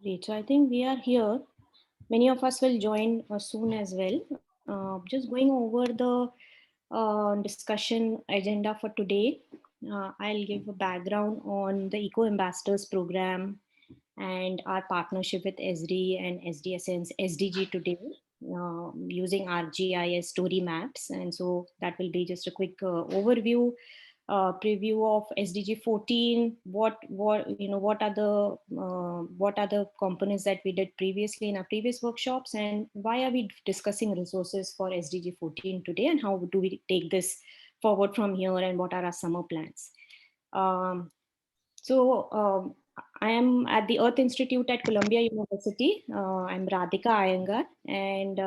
Great. So I think we are here. Many of us will join soon as well. Just going over the discussion agenda for today. I'll give a background on the Eco Ambassadors program and our partnership with SDG and SDSN's SDG Today using our GIS story maps. And so that will be just a quick overview, preview of SDG14. What are the components that we did previously in our previous workshops, and why are we discussing resources for SDG14 today, and how do we take this forward from here, and what are our summer plans? Um, so I am at the Earth Institute at Columbia University. I'm Radhika Iyengar, and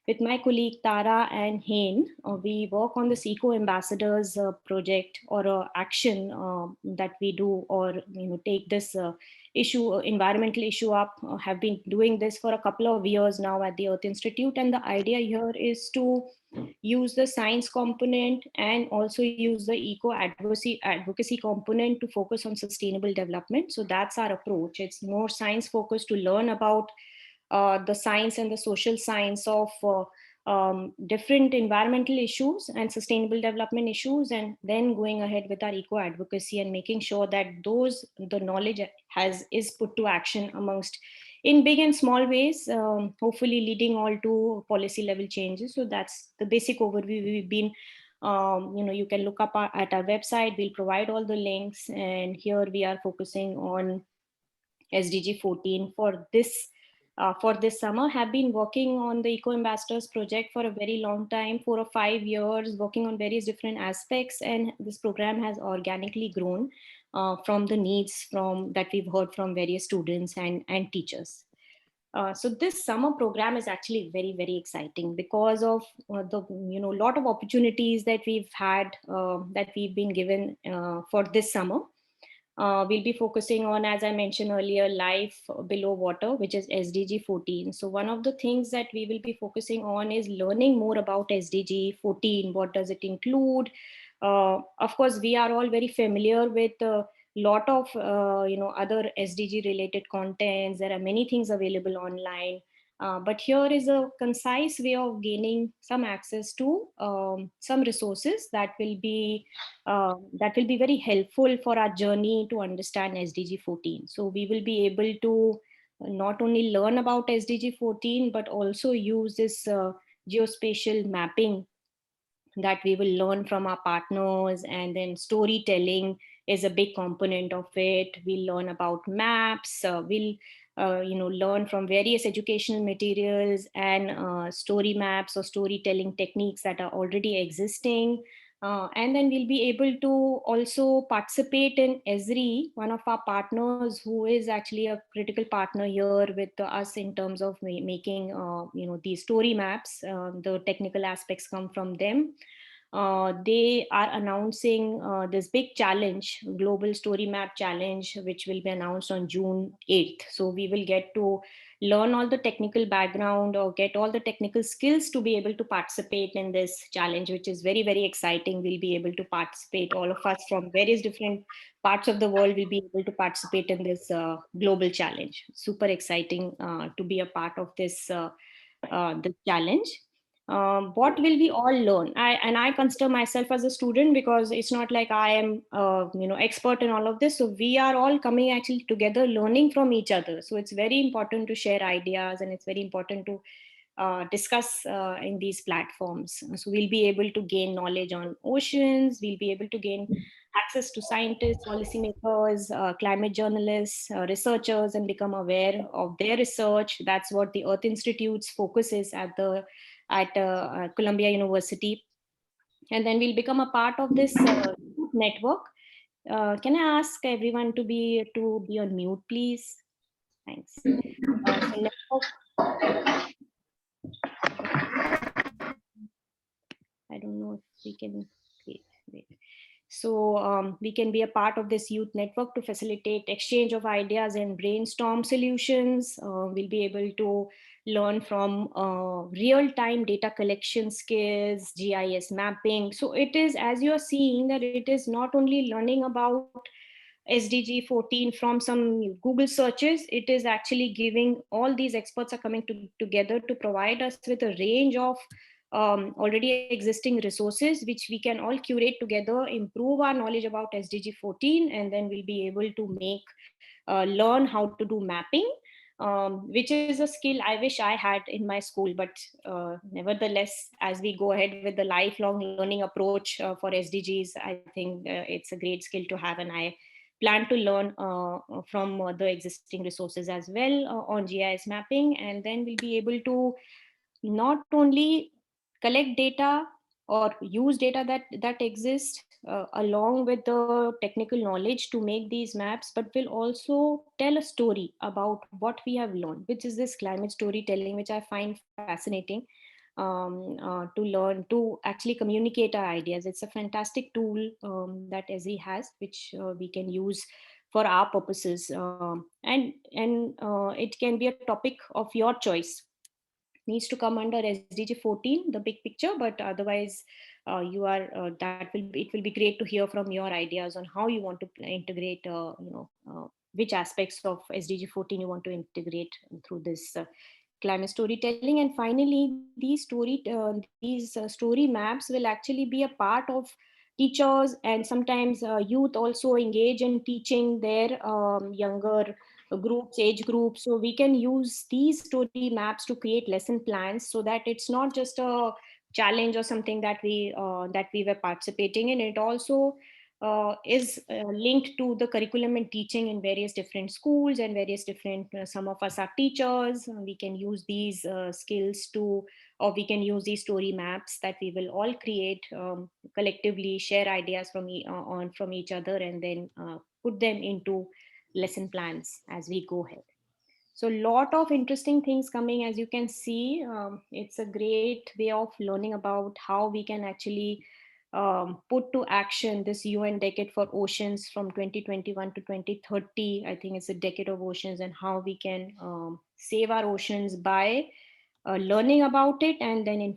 with my colleague Tara and Hain, we work on this Eco Ambassadors project or action that we do, or take this environmental issue up. Have been doing this for a couple of years now at the Earth Institute, and the idea here is to use the science component and also use the advocacy component to focus on sustainable development. So that's our approach. It's more science focused to learn about the science and the social science of different environmental issues and sustainable development issues, and then going ahead with our eco advocacy and making sure that the knowledge is put to action amongst in big and small ways, hopefully leading all to policy level changes. So that's the basic overview. We've been you can look up at our website. We'll provide all the links, and here we are focusing on SDG 14 for this summer. Have been working on the Eco Ambassadors project for a very long time, 4 or 5 years, working on various different aspects, and this program has organically grown from the needs that we've heard from various students and teachers. So this summer program is actually very, very exciting because of the lot of opportunities that we've had, that we've been given for this summer. We'll be focusing on, as I mentioned earlier, life below water, which is SDG 14. So one of the things that we will be focusing on is learning more about SDG 14. What does it include? Of course, we are all very familiar with a lot of other SDG related contents. There are many things available online. But here is a concise way of gaining some access to some resources that will be very helpful for our journey to understand SDG 14. So we will be able to not only learn about SDG 14, but also use this geospatial mapping that we will learn from our partners, and then storytelling is a big component of it. We'll learn about maps. We'll learn from various educational materials and story maps or storytelling techniques that are already existing. And then we'll be able to also participate in ESRI, one of our partners, who is actually a critical partner here with us in terms of making these story maps. The technical aspects come from them. They are announcing this big challenge, global story map challenge, which will be announced on June 8th. So we will get to learn all the technical background or get all the technical skills to be able to participate in this challenge, which is very, very exciting. We'll be able to participate. All of us from various different parts of the world will be able to participate in this global challenge. Super exciting to be a part of this challenge. What will we all learn? I consider myself as a student, because it's not like I am expert in all of this. So we are all coming actually together, learning from each other. So it's very important to share ideas, and it's very important to discuss in these platforms. So we'll be able to gain knowledge on oceans. We'll be able to gain access to scientists, policymakers, climate journalists, researchers, and become aware of their research. That's what the Earth Institute's focus is at Columbia University. And then we'll become a part of this network. Can I ask everyone to be on mute, please? Thanks. So network, I don't know if we can wait. So we can be a part of this youth network to facilitate exchange of ideas and brainstorm solutions. We'll be able to learn from real-time data collection skills, GIS mapping. So it is, as you're seeing, that it is not only learning about SDG 14 from some Google searches. It is actually giving, all these experts are coming together to provide us with a range of already existing resources, which we can all curate together, improve our knowledge about SDG 14, and then we'll be able to learn how to do mapping, which is a skill I wish I had in my school. But nevertheless, as we go ahead with the lifelong learning approach for SDGs, I think it's a great skill to have, and I plan to learn from the existing resources as well on GIS mapping. And then we'll be able to not only collect data or use data that exists along with the technical knowledge to make these maps, but will also tell a story about what we have learned, which is this climate storytelling, which I find fascinating, to learn, to actually communicate our ideas. It's a fantastic tool that SE has, which we can use for our purposes, and it can be a topic of your choice. Needs to come under SDG 14, the big picture, but otherwise, you are it will be great to hear from your ideas on how you want to integrate, which aspects of SDG 14 you want to integrate through this climate storytelling. And finally, these story maps will actually be a part of teachers, and sometimes youth also engage in teaching their younger age groups. So we can use these story maps to create lesson plans, so that it's not just a challenge or something that we were participating in. It also is linked to the curriculum and teaching in various different schools and various different, some of us are teachers. We can use these skills to, or we can use these story maps that we will all create collectively, share ideas from each other, and then put them into lesson plans as we go ahead. So a lot of interesting things coming, as you can see. It's a great way of learning about how we can actually put to action this UN decade for oceans from 2021 to 2030. I think it's a decade of oceans, and how we can save our oceans by learning about it, and then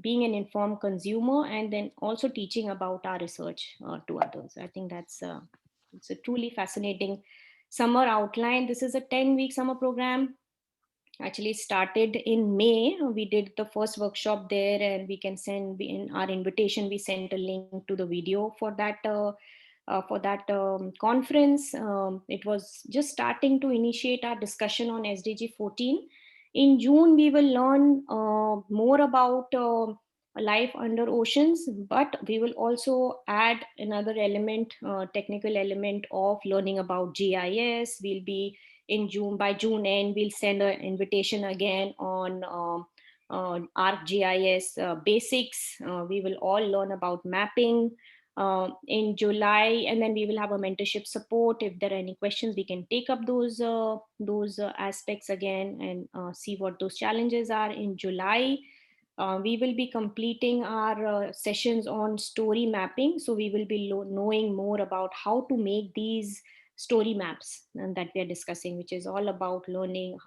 being an informed consumer, and then also teaching about our research to others. I think it's a truly fascinating summer outline. This is a 10-week summer program, actually started in May. We did the first workshop there, and we can send in our invitation, we sent a link to the video for that conference. It was just starting to initiate our discussion on SDG 14. In June, we will learn more about life under oceans, but we will also add another element, technical element of learning about GIS. We'll be in June, by June end, we'll send an invitation again on ArcGIS basics. We will all learn about mapping in July, and then we will have a mentorship support. If there are any questions, we can take up those aspects again, and see what those challenges are. In July, we will be completing our sessions on story mapping. So we will be knowing more about how to make these story maps and that we are discussing, which is all about learning,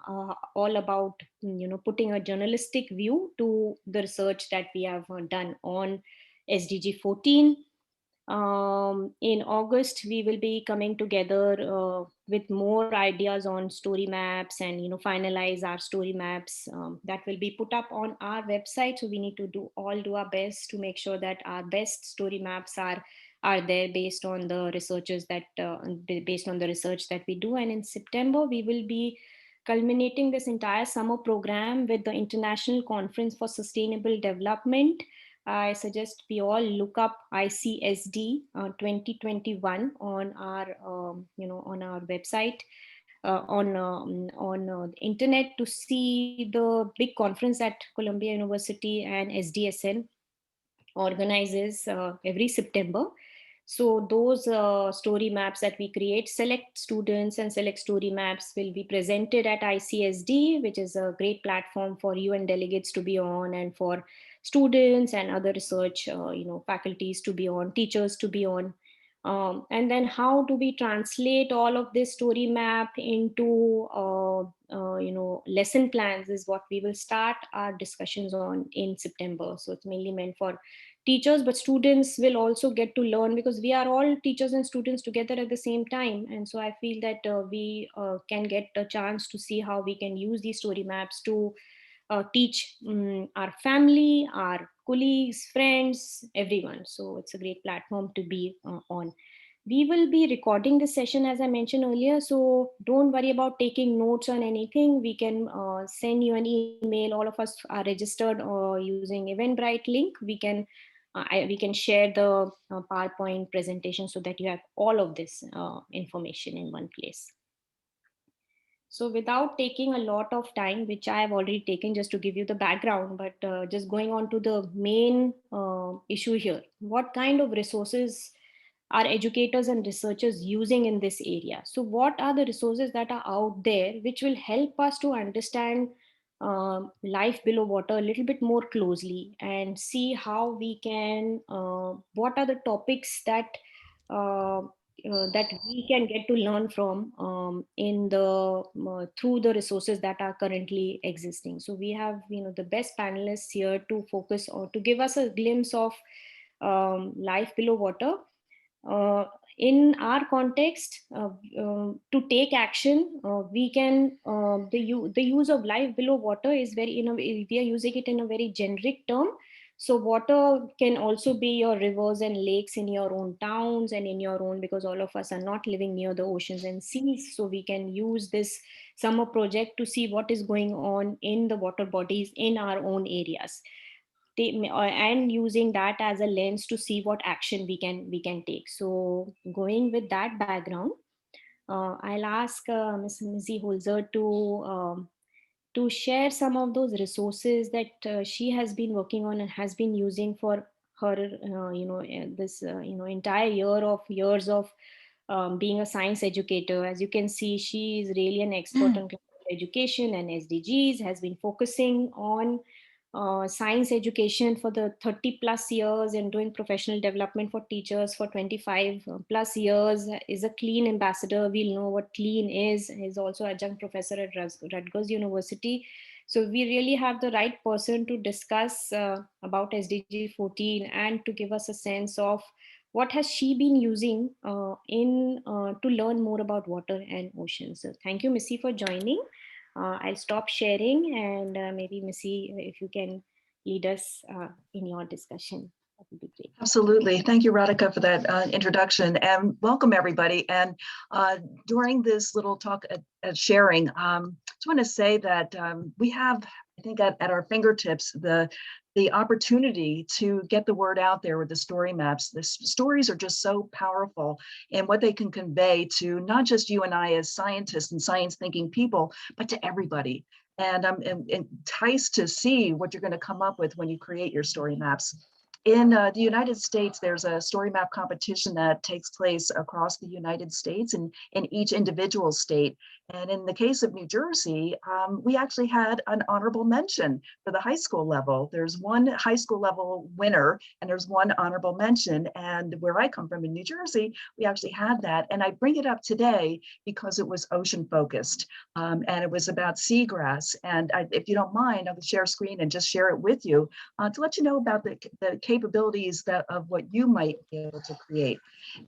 all about putting a journalistic view to the research that we have done on SDG 14. In August, we will be coming together with more ideas on story maps, and finalize our story maps that will be put up on our website. So we need to do our best to make sure that our best story maps are there based on the based on the research that we do. And in September, we will be culminating this entire summer program with the International Conference for Sustainable Development. I suggest we all look up ICSD 2021 on our on our website, on the internet, to see the big conference that Columbia University and SDSN organizes every September. So those story maps that we create, select students and select story maps, will be presented at ICSD, which is a great platform for UN delegates to be on, and for students and other research faculties to be on, teachers to be on. And then how do we translate all of this story map into lesson plans, is what we will start our discussions on in September. So it's mainly meant for teachers, but students will also get to learn, because we are all teachers and students together at the same time. And so I feel that we can get a chance to see how we can use these story maps to teach our family, our colleagues, friends, everyone. So it's a great platform to be on. We will be recording this session, as I mentioned earlier, so don't worry about taking notes on anything. We can send you an email. All of us are registered using Eventbrite link. We can share the PowerPoint presentation so that you have all of this information in one place. So without taking a lot of time, which I have already taken just to give you the background, but just going on to the main issue here, what kind of resources are educators and researchers using in this area? So what are the resources that are out there which will help us to understand life below water a little bit more closely, and see how we can, what are the topics that that we can get to learn from in the through the resources that are currently existing. So we have, the best panelists here to focus or to give us a glimpse of life below water. Uh, in our context, to take action, we can the use of life below water is very, we are using it in a very generic term. So water can also be your rivers and lakes in your own towns and in your own, because all of us are not living near the oceans and seas. So we can use this summer project to see what is going on in the water bodies in our own areas, and using that as a lens to see what action we can take. So going with that background, I'll ask Missy Holzer to share some of those resources that she has been working on and has been using for her, this entire years of being a science educator. As you can see, she is really an expert on climate education and SDGs, has been focusing on science education for the 30 plus years, and doing professional development for teachers for 25 plus years, is a clean ambassador. We'll know what clean is also adjunct professor at Rutgers University. So we really have the right person to discuss about SDG 14 and to give us a sense of what has she been using in to learn more about water and oceans. So thank you, Missy, for joining. I'll stop sharing, and maybe Missy, if you can lead us in your discussion, that would be great. Absolutely. Thank you, Radhika, for that introduction, and welcome everybody. And during this little talk at sharing, I just want to say that we have, I think, at our fingertips, the opportunity to get the word out there with the story maps. The stories are just so powerful in what they can convey to not just you and I as scientists and science thinking people, but to everybody. And I'm enticed to see what you're going to come up with when you create your story maps. In the United States, there's a story map competition that takes place across the United States and in each individual state. And in the case of New Jersey, we actually had an honorable mention for the high school level. There's one high school level winner and there's one honorable mention. And where I come from in New Jersey, we actually had that. And I bring it up today because it was ocean focused, and it was about seagrass. And if you don't mind, I'll share a screen and just share it with you to let you know about the capabilities of what you might be able to create.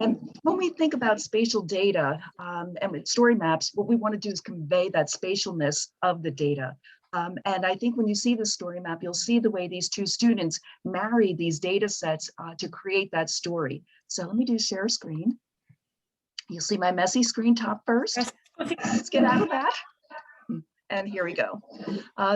And when we think about spatial data and with story maps, what we want to do is convey that spatialness of the data. And I think when you see the story map, you'll see the way these two students marry these data sets to create that story. So let me do share screen. You'll see my messy screen top first. Let's get out of that. And here we go.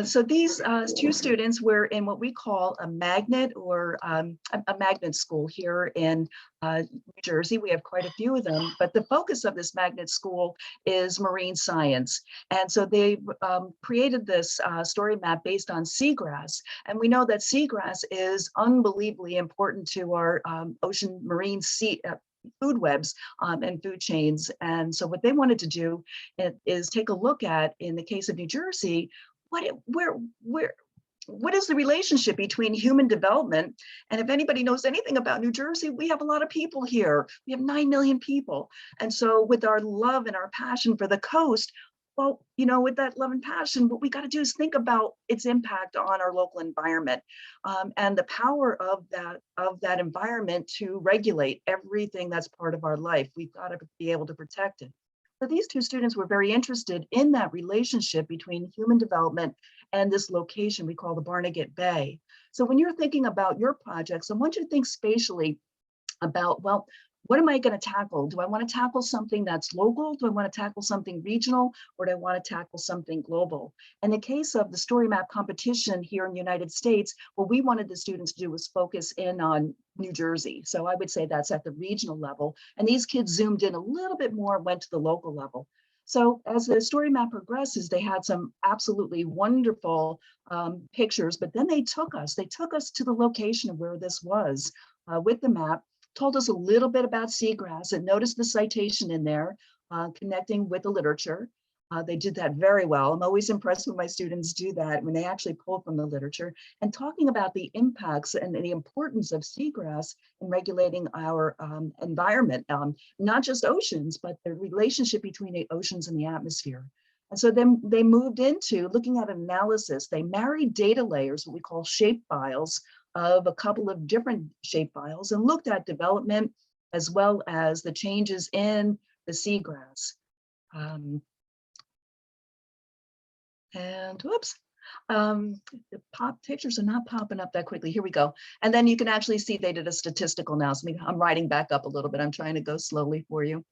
So these two students were in what we call a magnet or a magnet school here in New Jersey. We have quite a few of them, but the focus of this magnet school is marine science. And so they created this story map based on seagrass. And we know that seagrass is unbelievably important to our ocean marine food webs and food chains. And so what they wanted to do is take a look at, in the case of New Jersey, what is the relationship between human development? And if anybody knows anything about New Jersey, we have a lot of people here. We have 9 million people. And so with our love and our passion for the coast, well, with that love and passion, what we got to do is think about its impact on our local environment, and the power of that environment to regulate everything that's part of our life. We've got to be able to protect it. So these two students were very interested in that relationship between human development and this location we call the Barnegat Bay. So when you're thinking about your projects, I want you to think spatially about, well, what am I going to tackle? Do I want to tackle something that's local? Do I want to tackle something regional? Or do I want to tackle something global? In the case of the story map competition here in the United States, what we wanted the students to do was focus in on New Jersey. So I would say that's at the regional level. And these kids zoomed in a little bit more, went to the local level. So as the story map progresses, they had some absolutely wonderful pictures, but then they took us to the location of where this was with the map, told us a little bit about seagrass, and noticed the citation in there, connecting with the literature. They did that very well. I'm always impressed when my students do that, when they actually pull from the literature, and talking about the impacts and the importance of seagrass in regulating our environment, not just oceans, but the relationship between the oceans and the atmosphere. And so then they moved into looking at analysis. They married data layers, what we call shape files, of a couple of different shape files, and looked at development as well as the changes in the seagrass. And whoops, the pictures are not popping up that quickly. Here we go. And then you can actually see they did a statistical analysis. I'm writing back up a little bit. I'm trying to go slowly for you.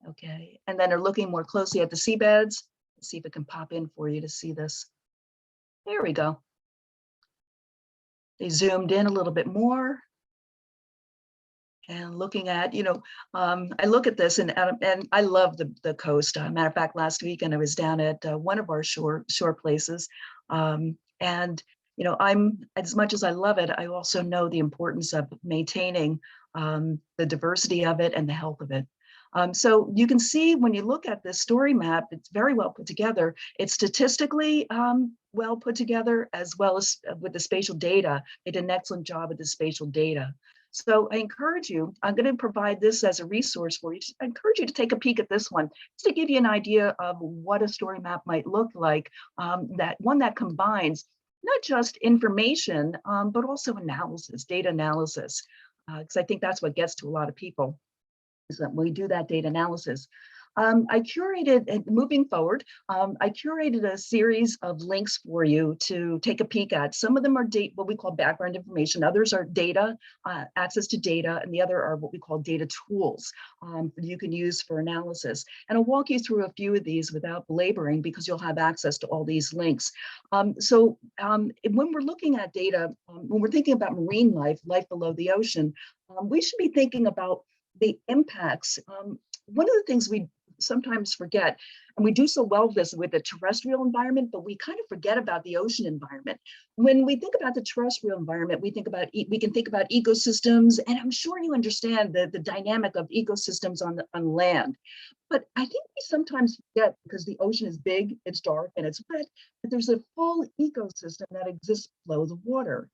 Okay, and then they're looking more closely at the seabeds. Let's see if it can pop in for you to see this. There we go. They zoomed in a little bit more, and looking at, I look at this and I love the coast. Matter of fact, last weekend I was down at one of our shore places, and I'm, as much as I love it, I also know the importance of maintaining the diversity of it and the health of it. So you can see when you look at this story map, it's very well put together. It's statistically well put together, as well as with the spatial data. They did an excellent job with the spatial data. So I encourage you, I'm going to provide this as a resource for you. I encourage you to take a peek at this one, just to give you an idea of what a story map might look like, that combines not just information, but also analysis, data analysis, because I think that's what gets to a lot of people, is that we do that data analysis. I curated, and moving forward, I curated a series of links for you to take a peek at. Some of them are what we call background information. Others are data, access to data, and the other are what we call data tools that you can use for analysis. And I'll walk you through a few of these without belaboring, because you'll have access to all these links. When we're looking at data, when we're thinking about marine life below the ocean, we should be thinking about the impacts. One of the things we sometimes forget, and we do so well with the terrestrial environment, but we kind of forget about the ocean environment. When we think about the terrestrial environment, we can think about ecosystems, and I'm sure you understand the dynamic of ecosystems on land. But I think we sometimes forget, because the ocean is big, it's dark, and it's wet, that there's a full ecosystem that exists below the water.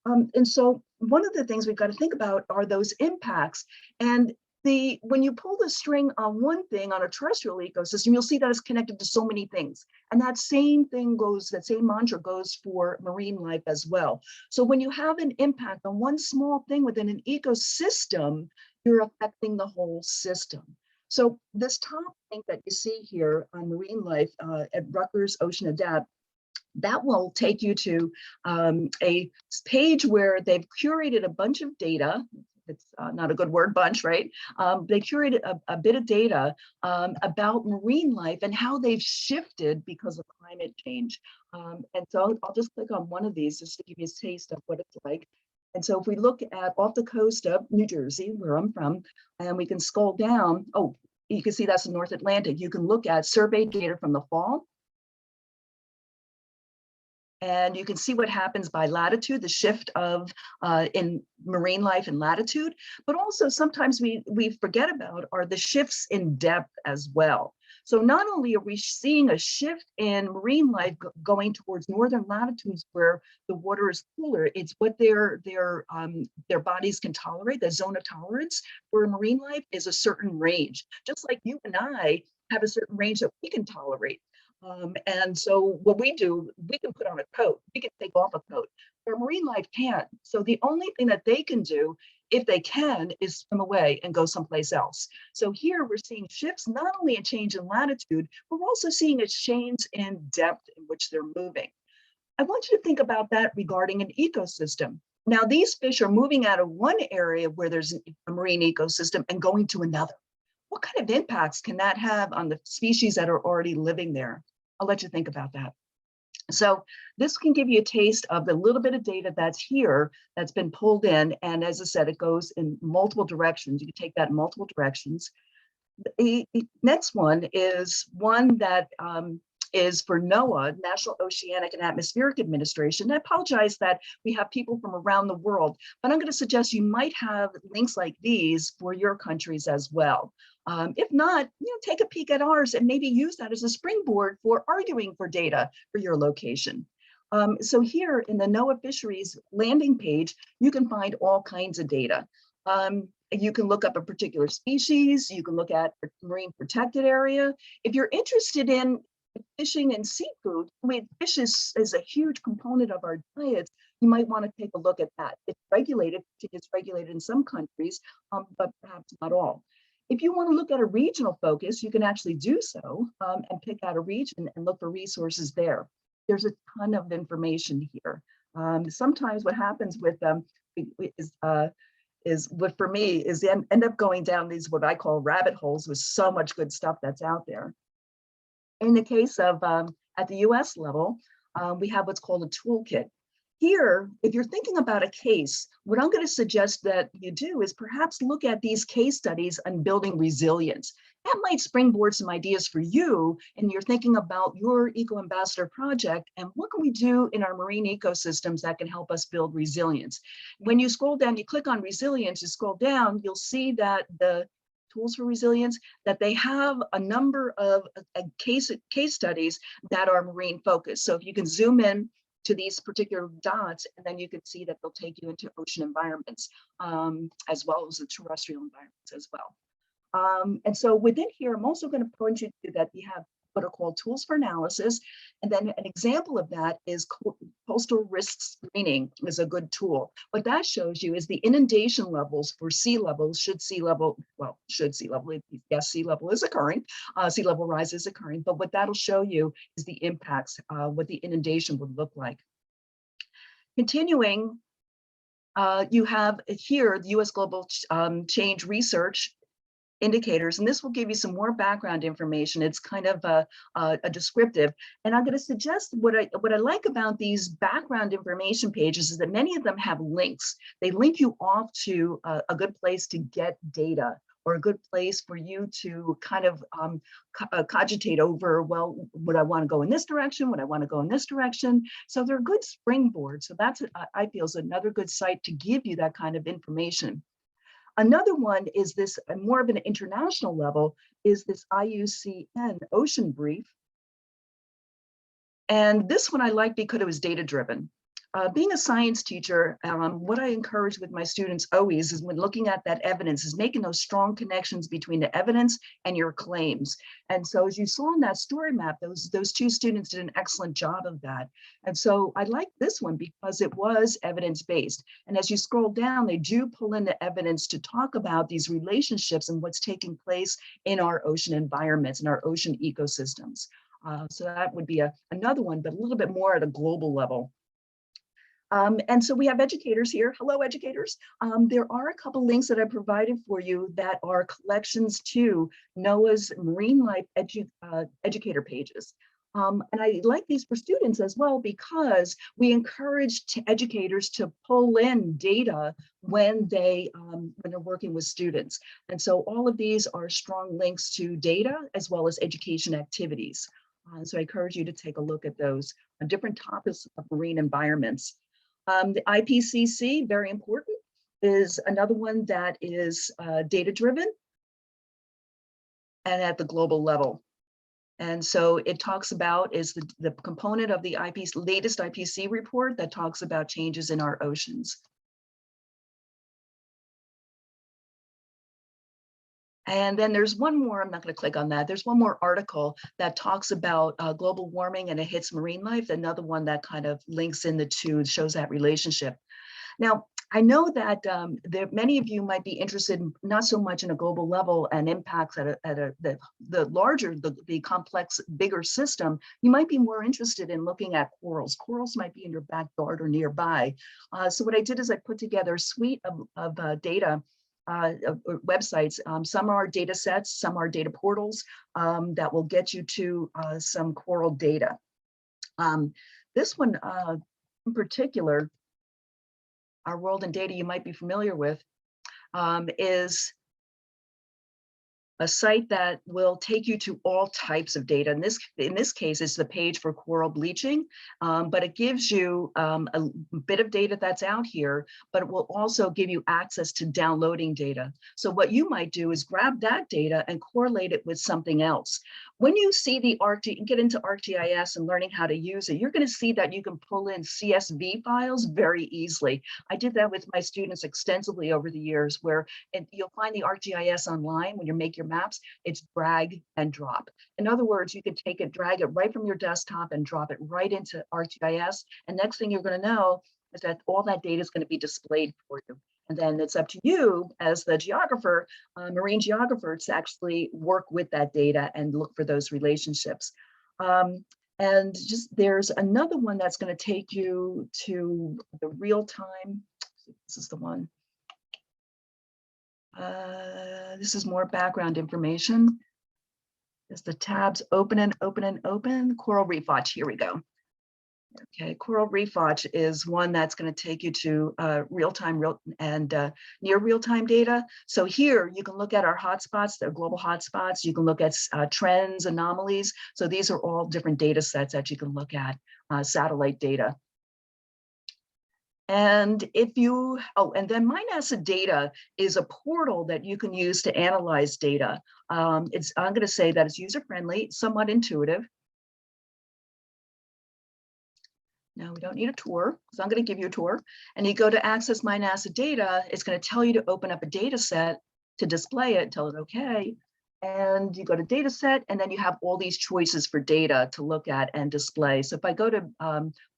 And so one of the things we've got to think about are those impacts. And when you pull the string on one thing on a terrestrial ecosystem, you'll see that it's connected to so many things. And that same mantra goes for marine life as well. So when you have an impact on one small thing within an ecosystem, you're affecting the whole system. So this top link that you see here on marine life at Rutgers Ocean Adapt, that will take you to a page where they've curated a bunch of data. It's not a good word, bunch, right? They curated a bit of data about marine life and how they've shifted because of climate change. And so I'll just click on one of these just to give you a taste of what it's like. And so if we look at off the coast of New Jersey, where I'm from, and we can scroll down, oh, you can see that's the North Atlantic. You can look at survey data from the fall. And you can see what happens by latitude, the shift of in marine life and latitude, but also sometimes we forget about are the shifts in depth as well. So not only are we seeing a shift in marine life going towards northern latitudes where the water is cooler, it's what their bodies can tolerate. The zone of tolerance for marine life is a certain range, just like you and I have a certain range that we can tolerate. And so what we do, we can put on a coat, we can take off a coat, but marine life can't. So the only thing that they can do, if they can, is swim away and go someplace else. So here we're seeing shifts, not only a change in latitude, but we're also seeing a change in depth in which they're moving. I want you to think about that regarding an ecosystem. Now, these fish are moving out of one area where there's a marine ecosystem and going to another. What kind of impacts can that have on the species that are already living there? I'll let you think about that. So this can give you a taste of the little bit of data that's here that's been pulled in. And as I said, it goes in multiple directions. You can take that in multiple directions. The next one is one that is for NOAA, National Oceanic and Atmospheric Administration. I apologize that we have people from around the world, but I'm going to suggest you might have links like these for your countries as well. If not, take a peek at ours and maybe use that as a springboard for arguing for data for your location. So here in the NOAA Fisheries landing page, you can find all kinds of data. You can look up a particular species, you can look at a marine protected area. If you're interested in fishing and seafood, I mean, fish is a huge component of our diets. You might want to take a look at that. It's regulated in some countries, but perhaps not all. If you want to look at a regional focus, you can actually do so and pick out a region and look for resources there. There's a ton of information here. Sometimes what happens with them is what for me is end up going down these what I call rabbit holes with so much good stuff that's out there. In the case of at the US level, we have what's called a toolkit. Here, if you're thinking about a case, what I'm going to suggest that you do is perhaps look at these case studies on building resilience. That might springboard some ideas for you, and you're thinking about your Eco Ambassador project and what can we do in our marine ecosystems that can help us build resilience. When you scroll down, you click on resilience, you scroll down, you'll see that the tools for resilience, that they have a number of case studies that are marine focused. So if you can zoom in to these particular dots, and then you can see that they'll take you into ocean environments, as well as the terrestrial environments as well. And so within here, I'm also going to point you to that we have what are called tools for analysis. And then an example of that is coastal risk screening is a good tool. What that shows you is the inundation levels for sea levels, yes, sea level is occurring, sea level rise is occurring, but what that'll show you is the impacts, what the inundation would look like. Continuing, you have here the U.S. Global Change Research indicators, and this will give you some more background information. It's kind of a descriptive, and I'm going to suggest what I like about these background information pages is that many of them have links. They link you off to a good place to get data, or a good place for you to kind of cogitate over, well, would I want to go in this direction? Would I want to go in this direction? So they're a good springboard. So that's, I feel, is another good site to give you that kind of information. Another one is this, more of an international level, is this IUCN Ocean Brief. And this one I like because it was data-driven. Being a science teacher, what I encourage with my students always is when looking at that evidence is making those strong connections between the evidence and your claims. And so as you saw in that story map, those two students did an excellent job of that. And so I like this one because it was evidence-based. And as you scroll down, they do pull in the evidence to talk about these relationships and what's taking place in our ocean environments and our ocean ecosystems. So that would be another one, but a little bit more at a global level. And so we have educators here. Hello, educators. There are a couple links that I provided for you that are collections to NOAA's Marine Life educator pages. And I like these for students as well because we encourage educators to pull in data when they're working with students. And so all of these are strong links to data as well as education activities. So I encourage you to take a look at those on different topics of marine environments. The IPCC, very important, is another one that is data-driven and at the global level. And so it talks about is the component of the latest IPCC report that talks about changes in our oceans. And then there's one more, I'm not going to click on that. There's one more article that talks about global warming and it hits marine life. Another one that kind of links in the two, shows that relationship. Now, I know that many of you might be interested in not so much in a global level and impacts at the larger, the complex, bigger system. You might be more interested in looking at corals. Corals might be in your backyard or nearby. So what I did is I put together a suite of data websites. Some are data sets, some are data portals that will get you to some coral data. This one in particular, Our World in Data, you might be familiar with, is a site that will take you to all types of data. In this case, it's the page for coral bleaching, but it gives you a bit of data that's out here, but it will also give you access to downloading data. So what you might do is grab that data and correlate it with something else. When you see the get into ArcGIS and learning how to use it, you're going to see that you can pull in CSV files very easily. I did that with my students extensively over the years, where you'll find the ArcGIS online when you make your maps. It's drag and drop. In other words, you can take it, drag it right from your desktop and drop it right into ArcGIS. And next thing you're going to know is that all that data is going to be displayed for you. And then it's up to you as the geographer, marine geographer, to actually work with that data and look for those relationships. And just there's another one that's going to take you to the real time. This is the one. This is more background information. As the tabs open and open and open. Coral Reef Watch, here we go. Okay, Coral Reef Watch is one that's going to take you to real-time near real-time data. So here you can look at our hotspots, the global hotspots. You can look at trends, anomalies. So these are all different data sets that you can look at, satellite data. And if you, and then My NASA Data is a portal that you can use to analyze data. I'm going to say that it's user-friendly, somewhat intuitive. Now we don't need a tour, so I'm going to give you a tour. And you go to access My NASA Data, it's going to tell you to open up a data set to display it, tell it okay. And you go to data set, and then you have all these choices for data to look at and display. So if I go to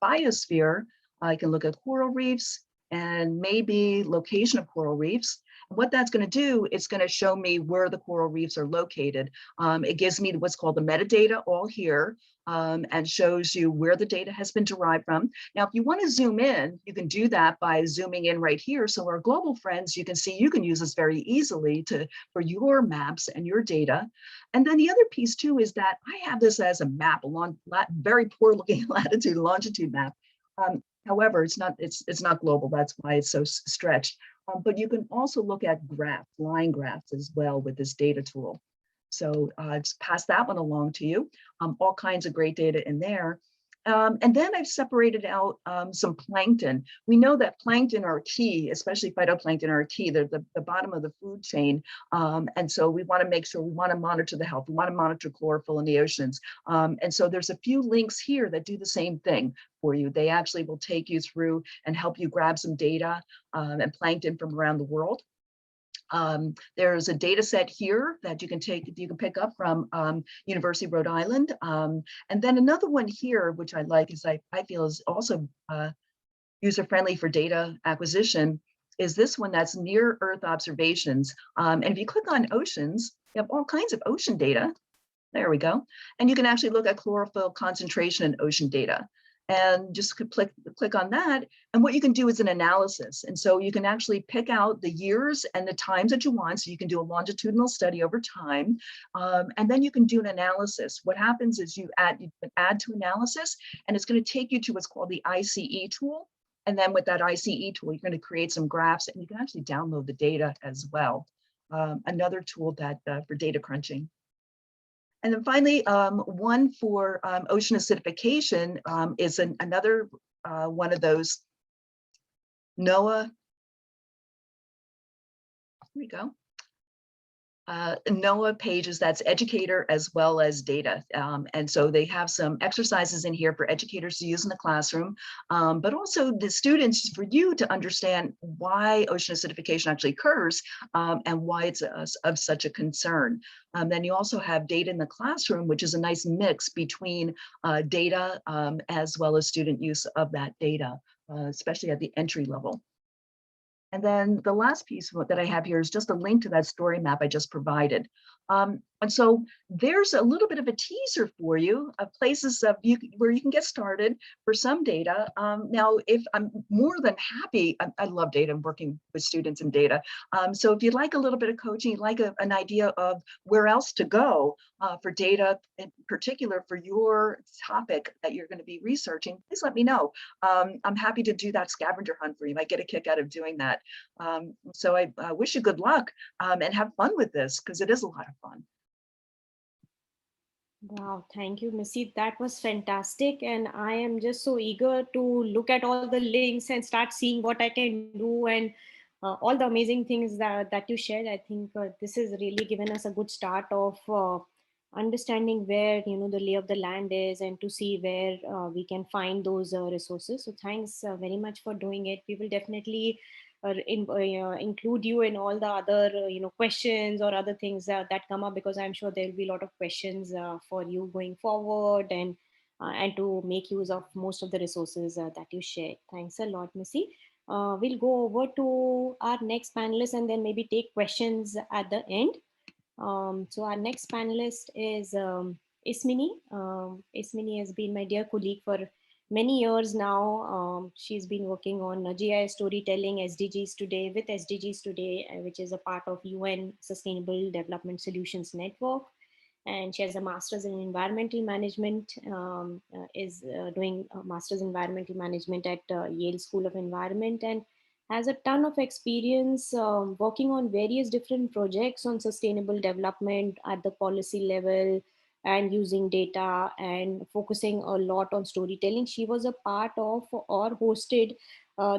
biosphere, I can look at coral reefs and maybe location of coral reefs. And what that's going to do, it's going to show me where the coral reefs are located. It gives me what's called the metadata all here, and shows you where the data has been derived from. Now, if you want to zoom in, you can do that by zooming in right here. So our global friends, you can see you can use this very easily for your maps and your data. And then the other piece too is that I have this as a map, a very poor looking latitude and longitude map. However, it's not global. That's why it's so stretched. But you can also look at graphs, line graphs as well with this data tool. So just pass that one along to you. All kinds of great data in there. And then I've separated out some plankton. We know that plankton are key, especially phytoplankton are key. They're the bottom of the food chain. And so we want to make sure, we want to monitor the health. We want to monitor chlorophyll in the oceans. And so there's a few links here that do the same thing for you. They actually will take you through and help you grab some data and plankton from around the world. There's a data set here that you can pick up from University of Rhode Island. And then another one here, which I like, is I feel is also user-friendly for data acquisition, is this one that's near Earth observations. And if you click on oceans, you have all kinds of ocean data. There we go. And you can actually look at chlorophyll concentration in ocean data. And just click on that. And what you can do is an analysis. And so you can actually pick out the years and the times that you want. So you can do a longitudinal study over time. And then you can do an analysis. What happens is you can add to analysis, and it's going to take you to what's called the ICE tool. And then with that ICE tool, you're going to create some graphs, and you can actually download the data as well. Another tool that for data crunching. And then finally, one for ocean acidification is another one of those NOAA. Here we go. NOAA pages, that's educator as well as data. And so they have some exercises in here for educators to use in the classroom, but also the students, for you to understand why ocean acidification actually occurs, and why it's of such a concern. Then you also have data in the classroom, which is a nice mix between data as well as student use of that data, especially at the entry level. And then the last piece that I have here is just a link to that story map I just provided. And so there's a little bit of a teaser for you of places where you can get started for some data. Now, if I'm more than happy, I love data and working with students in data. So if you'd like a little bit of coaching, you'd like an idea of where else to go for data, in particular for your topic that you're going to be researching, please let me know. I'm happy to do that scavenger hunt for you. I get a kick out of doing that. So I wish you good luck and have fun with this, because it is a lot of fun. Wow, thank you, Missy. That was fantastic. And I am just so eager to look at all the links and start seeing what I can do, and all the amazing things that you shared. I think this has really given us a good start of understanding where, the lay of the land is, and to see where we can find those resources. So thanks very much for doing it. We will definitely include you in all the other questions or other things that come up, because I'm sure there will be a lot of questions for you going forward, and to make use of most of the resources that you shared. Thanks a lot, Missy. We'll go over to our next panelist and then maybe take questions at the end. So our next panelist is Ismini. Ismini has been my dear colleague for many years now. She's been working on GIS storytelling, SDGs Today, with SDGs Today, which is a part of UN Sustainable Development Solutions Network. And she has a master's in environmental management, is doing a master's in environmental management at Yale School of Environment, and has a ton of experience working on various different projects on sustainable development at the policy level, and using data and focusing a lot on storytelling. She was a part of or hosted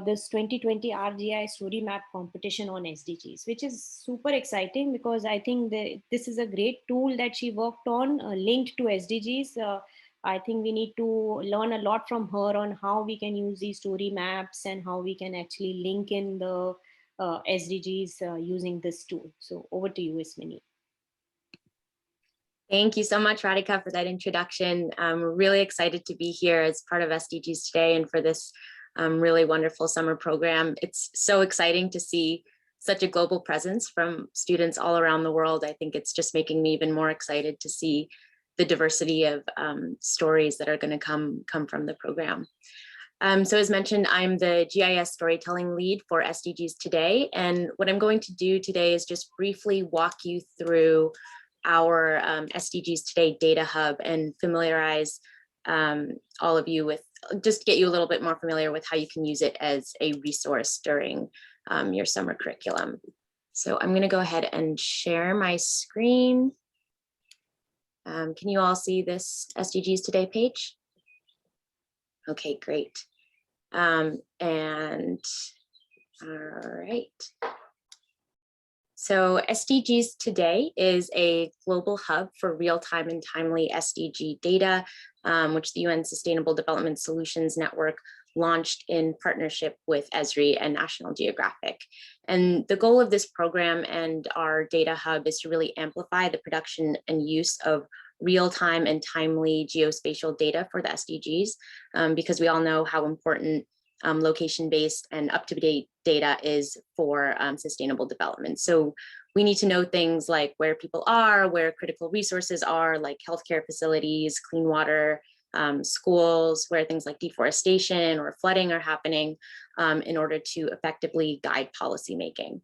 this 2020 RGI Story Map competition on SDGs, which is super exciting, because I think this is a great tool that she worked on linked to SDGs. I think we need to learn a lot from her on how we can use these story maps and how we can actually link in the SDGs using this tool. So over to you, Ismini. Thank you so much, Radhika, for that introduction. We're really excited to be here as part of SDGs Today and for this really wonderful summer program. It's so exciting to see such a global presence from students all around the world. I think it's just making me even more excited to see the diversity of stories that are going to come from the program. So as mentioned, I'm the GIS storytelling lead for SDGs Today. And what I'm going to do today is just briefly walk you through our SDGs Today data hub and familiarize all of you with, just get you a little bit more familiar with how you can use it as a resource during your summer curriculum. So I'm going to go ahead and share my screen. Can you all see this SDGs Today page? Okay, great. And all right. So SDGs Today is a global hub for real-time and timely SDG data, which the UN Sustainable Development Solutions Network launched in partnership with Esri and National Geographic. And the goal of this program and our data hub is to really amplify the production and use of real-time and timely geospatial data for the SDGs, because we all know how important location-based and up-to-date data is for sustainable development. So we need to know things like where people are, where critical resources are, like healthcare facilities, clean water, schools, where things like deforestation or flooding are happening, in order to effectively guide policymaking.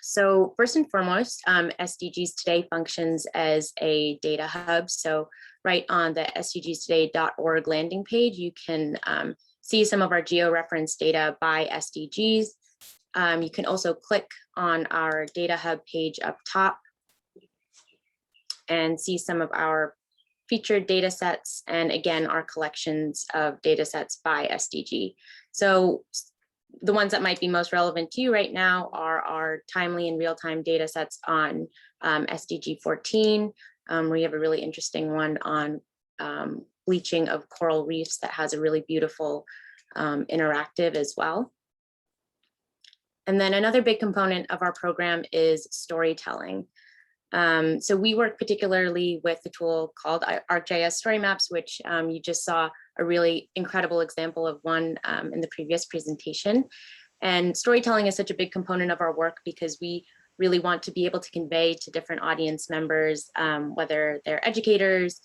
So first and foremost, SDGs Today functions as a data hub. So right on the sdgstoday.org landing page, you can see some of our geo-reference data by SDGs. You can also click on our data hub page up top and see some of our featured data sets, and again, our collections of data sets by SDG. So the ones that might be most relevant to you right now are our timely and real-time data sets on SDG14. We have a really interesting one on bleaching of coral reefs that has a really beautiful interactive as well. And then another big component of our program is storytelling. So we work particularly with the tool called ArcGIS Story Maps, which you just saw a really incredible example of one in the previous presentation. And storytelling is such a big component of our work because we really want to be able to convey to different audience members, whether they're educators,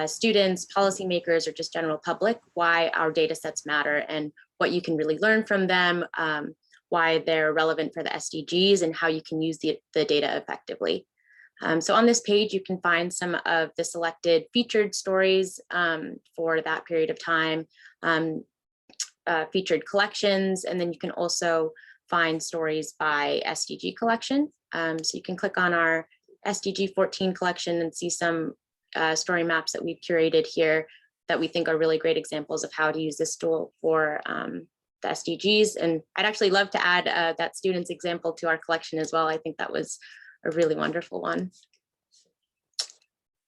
students, policymakers, or just general public, why our data sets matter and what you can really learn from them, why they're relevant for the SDGs, and how you can use the data effectively. So on this page, you can find some of the selected featured stories for that period of time, featured collections, and then you can also find stories by SDG collection. So you can click on our SDG14 collection and see some story maps that we've curated here that we think are really great examples of how to use this tool for the SDGs. And I'd actually love to add that student's example to our collection as well. I think that was a really wonderful one.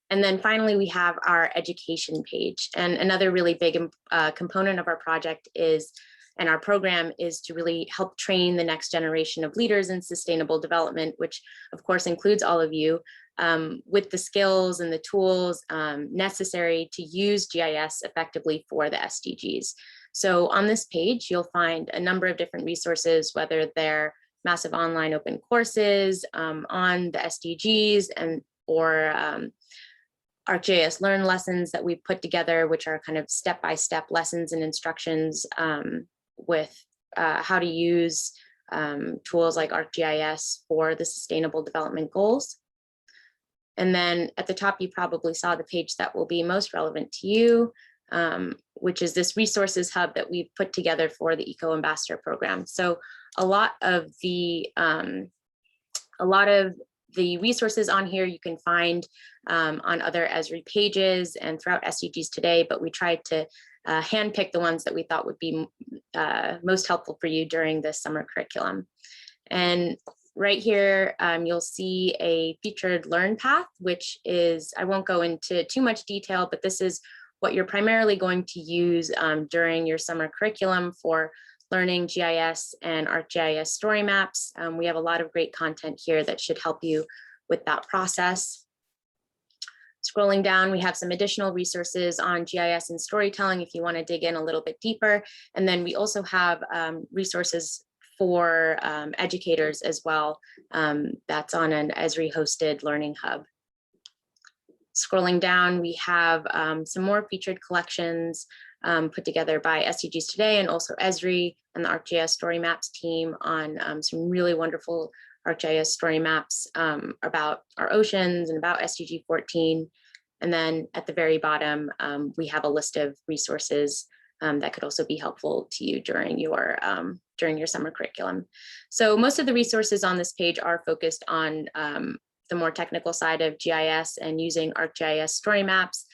And then finally, we have our education page. And another really big component of our project is, and our program is to really help train the next generation of leaders in sustainable development, which of course includes all of you, with the skills and the tools necessary to use GIS effectively for the SDGs. So on this page, you'll find a number of different resources, whether they're massive online open courses on the SDGs or ArcGIS Learn lessons that we've put together, which are kind of step-by-step lessons and instructions with how to use tools like ArcGIS for the Sustainable Development Goals. And then at the top, you probably saw the page that will be most relevant to you, which is this resources hub that we've put together for the Eco Ambassador program. So a lot of the resources on here you can find on other Esri pages and throughout SDGs Today, but we tried to handpick the ones that we thought would be most helpful for you during this summer curriculum. And right here, you'll see a featured learn path, which is, I won't go into too much detail, but this is what you're primarily going to use during your summer curriculum for learning GIS and ArcGIS story maps. We have a lot of great content here that should help you with that process. Scrolling down, we have some additional resources on GIS and storytelling if you want to dig in a little bit deeper. And then we also have resources for educators as well. That's on an Esri hosted learning hub. Scrolling down, we have some more featured collections put together by SDGs Today and also Esri and the ArcGIS Story Maps team on some really wonderful ArcGIS story maps about our oceans and about SDG 14. And then at the very bottom, we have a list of resources that could also be helpful to you during your summer curriculum. So most of the resources on this page are focused on the more technical side of GIS and using ArcGIS story maps.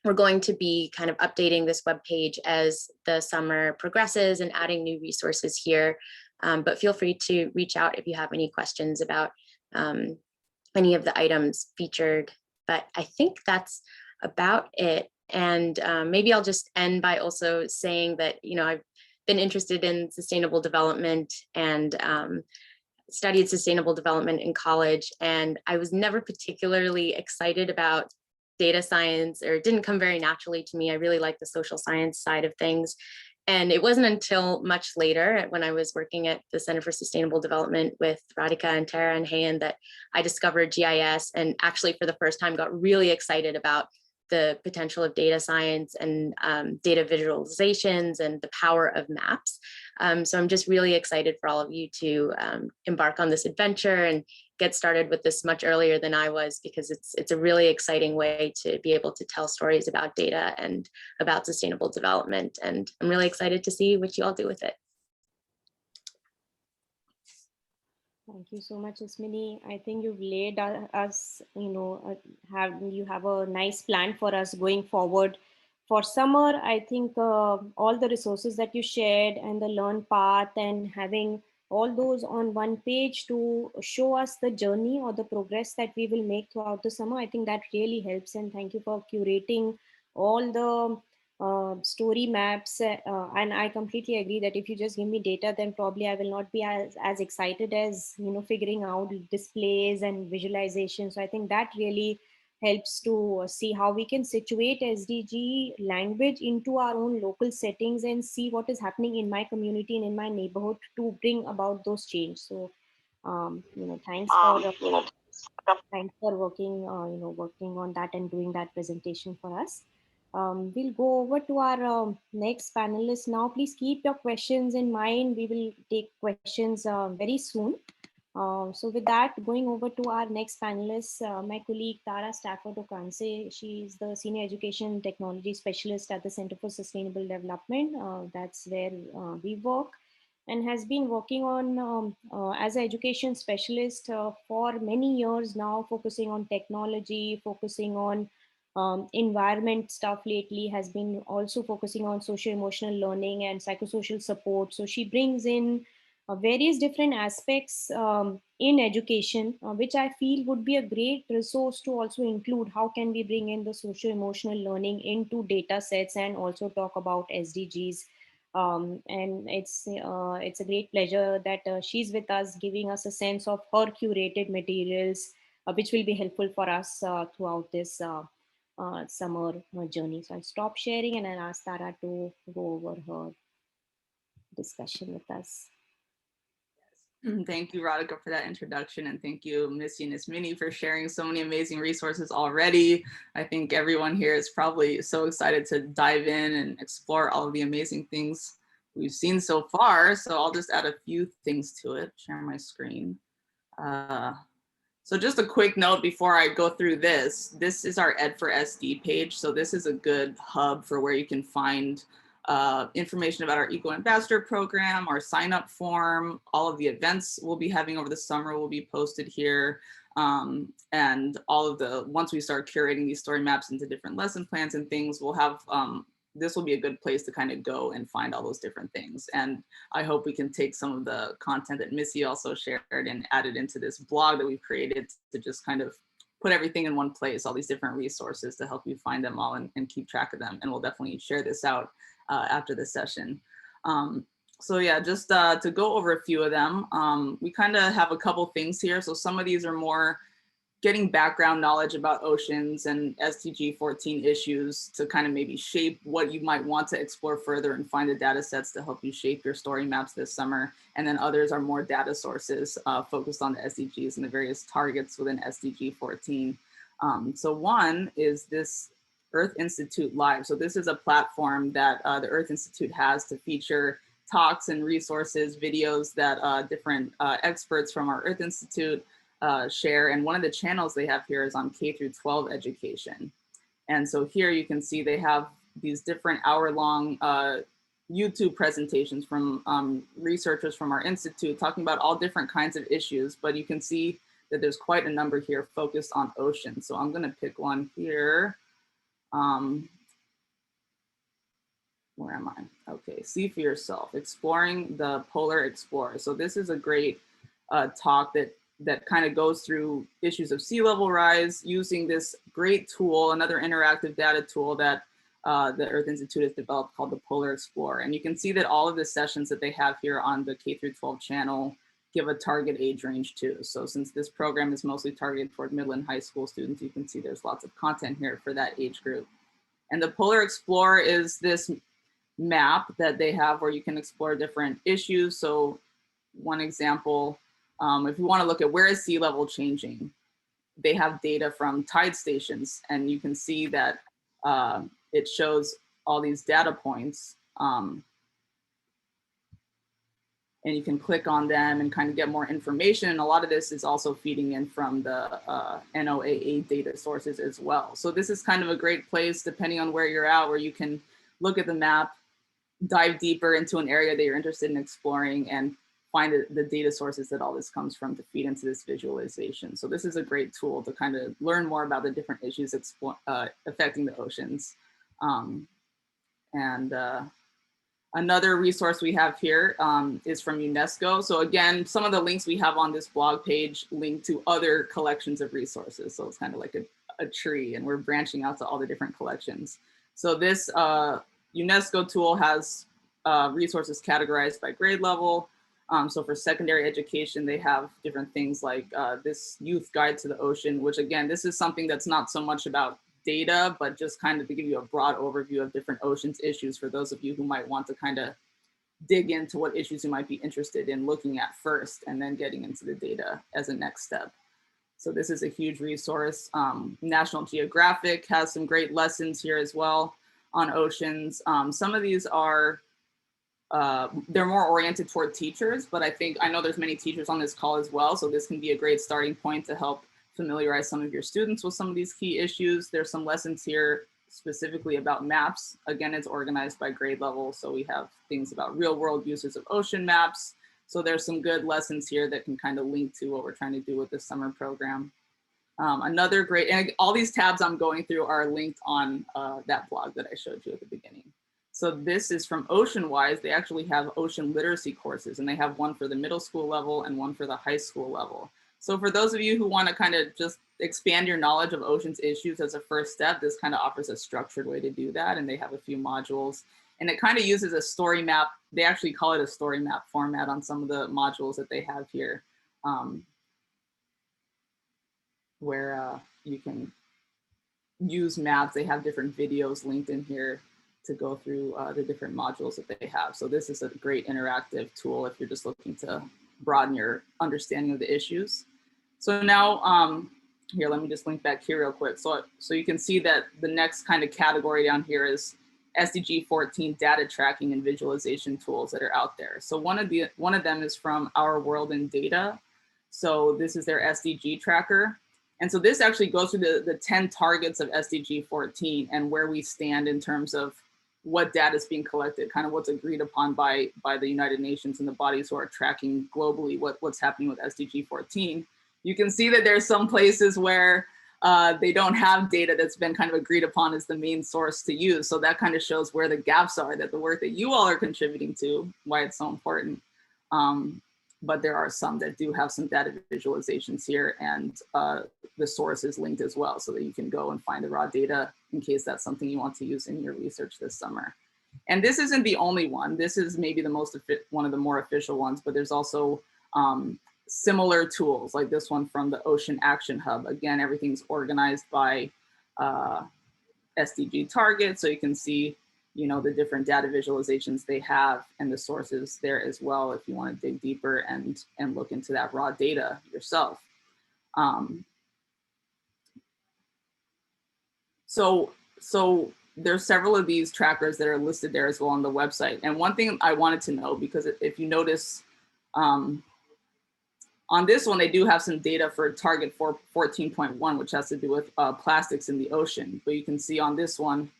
We're going to be kind of updating this web page as the summer progresses and adding new resources here. But feel free to reach out if you have any questions about any of the items featured. But I think that's about it. And maybe I'll just end by also saying that, you know, I've been interested in sustainable development and studied sustainable development in college. And I was never particularly excited about data science, or it didn't come very naturally to me. I really like the social science side of things. And it wasn't until much later when I was working at the Center for Sustainable Development with Radhika and Tara and Hayan that I discovered GIS and actually for the first time got really excited about the potential of data science and data visualizations and the power of maps. So I'm just really excited for all of you to embark on this adventure and get started with this much earlier than I was, because it's a really exciting way to be able to tell stories about data and about sustainable development. And I'm really excited to see what you all do with it. Thank you so much, Ismini. I think you've laid us, you have a nice plan for us going forward for summer, I think all the resources that you shared and the learn path and having all those on one page to show us the journey or the progress that we will make throughout the summer, I think that really helps. And thank you for curating all the story maps. And I completely agree that if you just give me data, then probably I will not be as excited as, figuring out displays and visualization. So I think that really helps to see how we can situate SDG language into our own local settings and see what is happening in my community and in my neighborhood to bring about those change. So, thanks for working, working on that and doing that presentation for us. We'll go over to our next panelist now. Please keep your questions in mind. We will take questions very soon. So with that, going over to our next panelist, my colleague Tara Stafford Ocansey. She is the Senior Education Technology Specialist at the Center for Sustainable Development. That's where we work, and has been working on as an education specialist for many years now, focusing on technology, focusing on environment stuff lately, has been also focusing on social emotional learning and psychosocial support. So she brings in various different aspects in education, which I feel would be a great resource to also include. How can we bring in the social emotional learning into data sets and also talk about SDGs? And it's a great pleasure that she's with us, giving us a sense of her curated materials, which will be helpful for us throughout this summer journey. So I'll stop sharing and I'll ask Tara to go over her discussion with us. Thank you, Radhika, for that introduction, and thank you, Missy and Ismini, for sharing so many amazing resources already. I think everyone here is probably so excited to dive in and explore all of the amazing things we've seen so far. So I'll just add a few things to it, share my screen. So just a quick note before I go through this. This is our Ed for SD page. So this is a good hub for where you can find information about our Eco Ambassador program, our sign up form, all of the events we'll be having over the summer will be posted here. And all of the, once we start curating these story maps into different lesson plans and things, we'll have, this will be a good place to kind of go and find all those different things. And I hope we can take some of the content that Missy also shared and add it into this blog that we've created to just kind of put everything in one place, all these different resources to help you find them all and keep track of them. And we'll definitely share this out after this session. So yeah, just to go over a few of them, we kind of have a couple things here. So some of these are more getting background knowledge about oceans and SDG14 issues to kind of maybe shape what you might want to explore further and find the data sets to help you shape your story maps this summer. And then others are more data sources focused on the SDGs and the various targets within SDG14. So one is this Earth Institute Live. So this is a platform that the Earth Institute has to feature talks and resources, videos that different experts from our Earth Institute share. And one of the channels they have here is on K-12 education. And so here you can see they have these different hour-long YouTube presentations from researchers from our institute talking about all different kinds of issues, but you can see that there's quite a number here focused on oceans. So I'm gonna pick one here. Where am I? Okay, see for yourself, exploring the polar explorer. So this is a great talk that kind of goes through issues of sea level rise using this great tool, another interactive data tool that the Earth Institute has developed called the Polar Explorer. And you can see that all of the sessions that they have here on the K-12 channel give a target age range too. So since this program is mostly targeted toward middle and high school students, you can see there's lots of content here for that age group. And the Polar Explorer is this map that they have where you can explore different issues. So one example, if you want to look at where is sea level changing, they have data from tide stations, and you can see that it shows all these data points, and you can click on them and kind of get more information. And a lot of this is also feeding in from the NOAA data sources as well. So this is kind of a great place, depending on where you're at, where you can look at the map, dive deeper into an area that you're interested in exploring, and find the data sources that all this comes from to feed into this visualization. So this is a great tool to kind of learn more about the different issues affecting the oceans. And another resource we have here is from UNESCO. So again, some of the links we have on this blog page link to other collections of resources. So it's kind of like a tree, and we're branching out to all the different collections. So this UNESCO tool has resources categorized by grade level. So for secondary education, they have different things like this youth guide to the ocean, which again, this is something that's not so much about data, but just kind of to give you a broad overview of different oceans issues for those of you who might want to kind of dig into what issues you might be interested in looking at first, and then getting into the data as a next step. So this is a huge resource. National Geographic has some great lessons here as well on oceans. Some of these are, they're more oriented toward teachers, but I know there's many teachers on this call as well. So this can be a great starting point to help familiarize some of your students with some of these key issues. There's some lessons here specifically about maps. Again, it's organized by grade level. So we have things about real world uses of ocean maps. So there's some good lessons here that can kind of link to what we're trying to do with this summer program. Another great, and all these tabs I'm going through are linked on that blog that I showed you at the beginning. So this is from OceanWise. They actually have ocean literacy courses, and they have one for the middle school level and one for the high school level. So for those of you who want to kind of just expand your knowledge of oceans issues as a first step, this kind of offers a structured way to do that. And they have a few modules, and it kind of uses a story map. They actually call it a story map format on some of the modules that they have here, where you can use maps. They have different videos linked in here to go through the different modules that they have. So this is a great interactive tool if you're just looking to broaden your understanding of the issues. So now, here, let me just link back here real quick. So you can see that the next kind of category down here is SDG14 data tracking and visualization tools that are out there. So one of them is from Our World in Data. So this is their SDG tracker. And so this actually goes through the 10 targets of SDG14 and where we stand in terms of what data is being collected, kind of what's agreed upon by the United Nations and the bodies who are tracking globally what's happening with SDG14. You can see that there's some places where they don't have data that's been kind of agreed upon as the main source to use. So that kind of shows where the gaps are, that the work that you all are contributing to, why it's so important. But there are some that do have some data visualizations here, and the source is linked as well, so that you can go and find the raw data in case that's something you want to use in your research this summer. And this isn't the only one. This is maybe one of the more official ones, but there's also similar tools like this one from the Ocean Action Hub. Again, everything's organized by SDG targets, so you can see, you know, the different data visualizations they have and the sources there as well if you want to dig deeper and look into that raw data yourself. So there's several of these trackers that are listed there as well on the website. And one thing I wanted to know, because if you notice, on this one, they do have some data for target 14.1, which has to do with plastics in the ocean. But you can see on this one,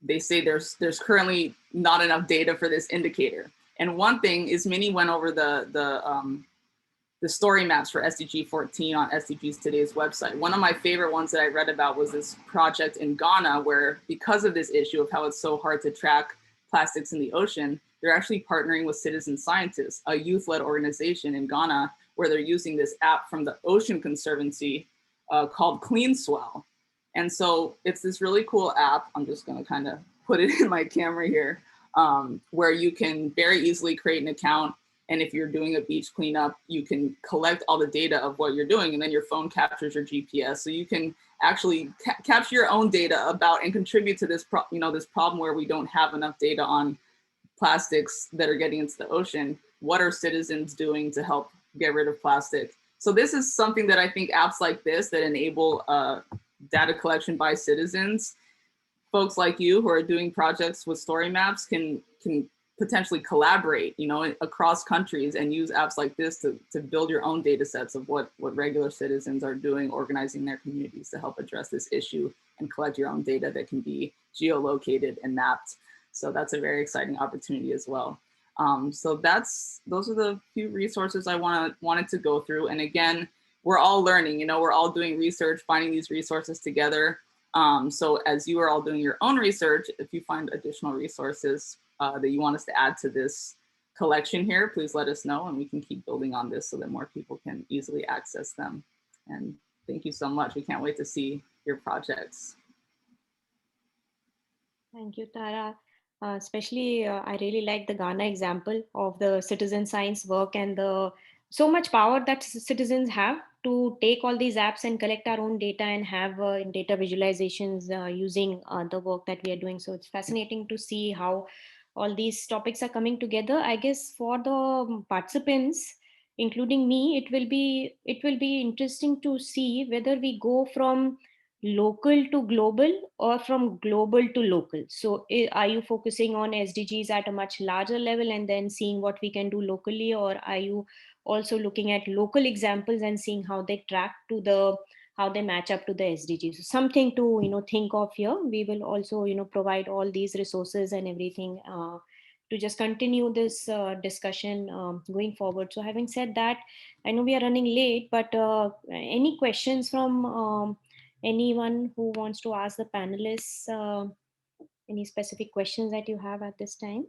they say there's currently not enough data for this indicator. And one thing is, Minnie went over the story maps for SDG14 on SDGs Today's website. One of my favorite ones that I read about was this project in Ghana, where because of this issue of how it's so hard to track plastics in the ocean, they're actually partnering with citizen scientists, a youth-led organization in Ghana, where they're using this app from the Ocean Conservancy called Clean Swell. And so it's this really cool app. I'm just gonna kind of put it in my camera here, where you can very easily create an account. And if you're doing a beach cleanup, you can collect all the data of what you're doing, and then your phone captures your GPS. So you can actually capture your own data about and contribute to this, this problem where we don't have enough data on plastics that are getting into the ocean. What are citizens doing to help get rid of plastic? So this is something that I think apps like this that enable data collection by citizens, folks like you who are doing projects with story maps can potentially collaborate, across countries and use apps like this to build your own data sets of what regular citizens are doing, organizing their communities to help address this issue and collect your own data that can be geolocated and mapped. So that's a very exciting opportunity as well. So those are the few resources I wanted to go through. And again, we're all learning, we're all doing research, finding these resources together. So as you are all doing your own research, if you find additional resources that you want us to add to this collection here, please let us know and we can keep building on this so that more people can easily access them. And thank you so much. We can't wait to see your projects. Thank you, Tara. Especially, I really like the Ghana example of the citizen science work and the so much power that citizens have to take all these apps and collect our own data and have data visualizations using the work that we are doing. So it's fascinating to see how all these topics are coming together. I guess for the participants, including me, it will be interesting to see whether we go from local to global or from global to local. So are you focusing on SDGs at a much larger level and then seeing what we can do locally, or are you also looking at local examples and seeing how they track to the how they match up to the SDGs? So something to think of here. We will also provide all these resources and everything to just continue this discussion going forward. So having said that, I know we are running late, but any questions from anyone who wants to ask the panelists any specific questions that you have at this time?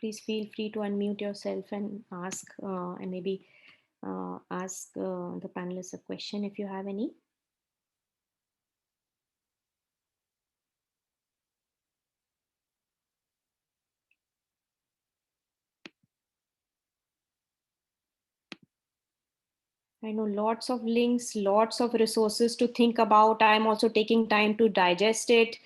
Please feel free to unmute yourself and ask and maybe ask the panelists a question if you have any. I know lots of links, lots of resources to think about. I'm also taking time to digest it.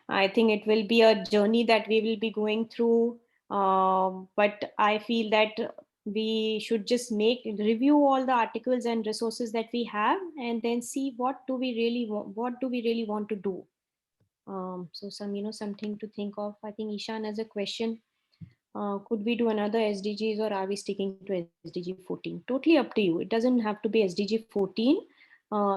I think it will be a journey that we will be going through. But I feel that we should just review all the articles and resources that we have, and then see what do we really want to do. So something to think of. I think Ishan has a question. Could we do another SDGs or are we sticking to SDG 14? Totally up to you. It doesn't have to be SDG 14.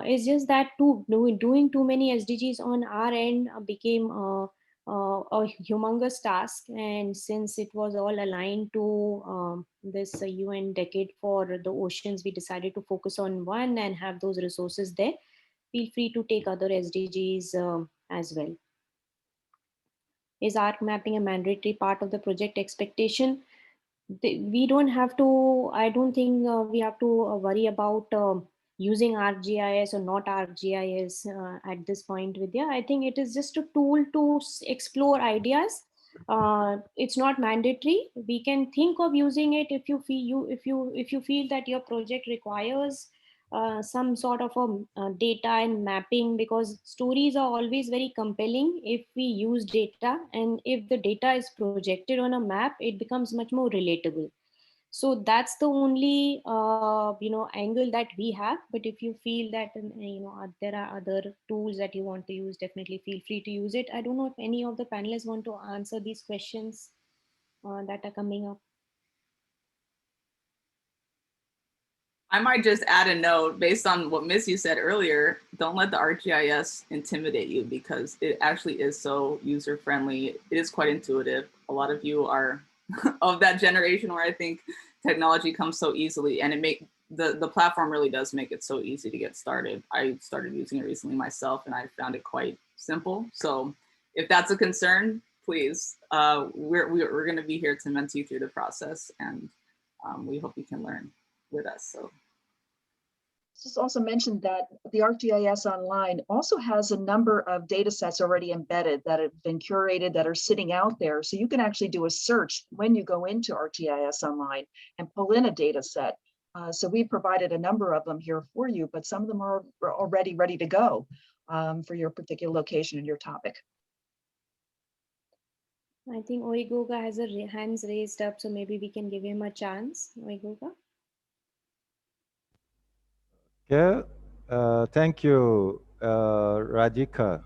It's just that doing too many SDGs on our end became a humongous task. And since it was all aligned to this UN decade for the oceans, we decided to focus on one and have those resources there. Feel free to take other SDGs as well. Is arc mapping a mandatory part of the project expectation? We don't have to, I don't think we have to worry about using ArcGIS or not ArcGIS at this point, Vidya. I think it is just a tool to explore ideas. It's not mandatory. We can think of using it if you feel that your project requires some sort of data and mapping, because stories are always very compelling if we use data, and if the data is projected on a map, it becomes much more relatable. So that's the only angle that we have. But if you feel that there are other tools that you want to use, definitely feel free to use it. I don't know if any of the panelists want to answer these questions that are coming up. I might just add a note based on what Missy said earlier. Don't let the ArcGIS intimidate you, because it actually is so user-friendly. It is quite intuitive. A lot of you are of that generation where I think technology comes so easily, and the platform really does make it so easy to get started. I started using it recently myself and I found it quite simple. So if that's a concern, please, we're going to be here to mentor you through the process, and we hope you can learn with us. So just also mentioned that the ArcGIS Online also has a number of data sets already embedded that have been curated, that are sitting out there. So you can actually do a search when you go into ArcGIS Online and pull in a data set. So we provided a number of them here for you, but some of them are already ready to go for your particular location and your topic. I think Oigoga has a hands raised up, so maybe we can give him a chance. Oigoga. Yeah, thank you, Radhika.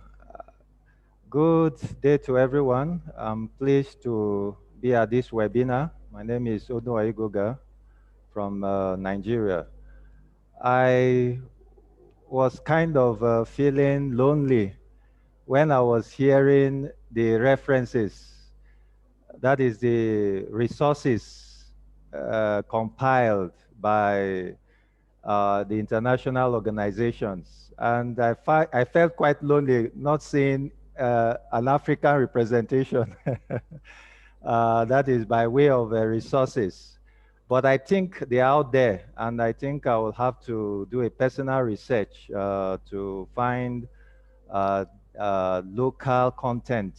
Good day to everyone. I'm pleased to be at this webinar. My name is Odo Aigoga from Nigeria. I was kind of feeling lonely when I was hearing the references, that is the resources compiled by the international organizations. And I felt quite lonely not seeing an African representation. That is by way of resources. But I think they're out there, and I think I will have to do a personal research to find uh, local content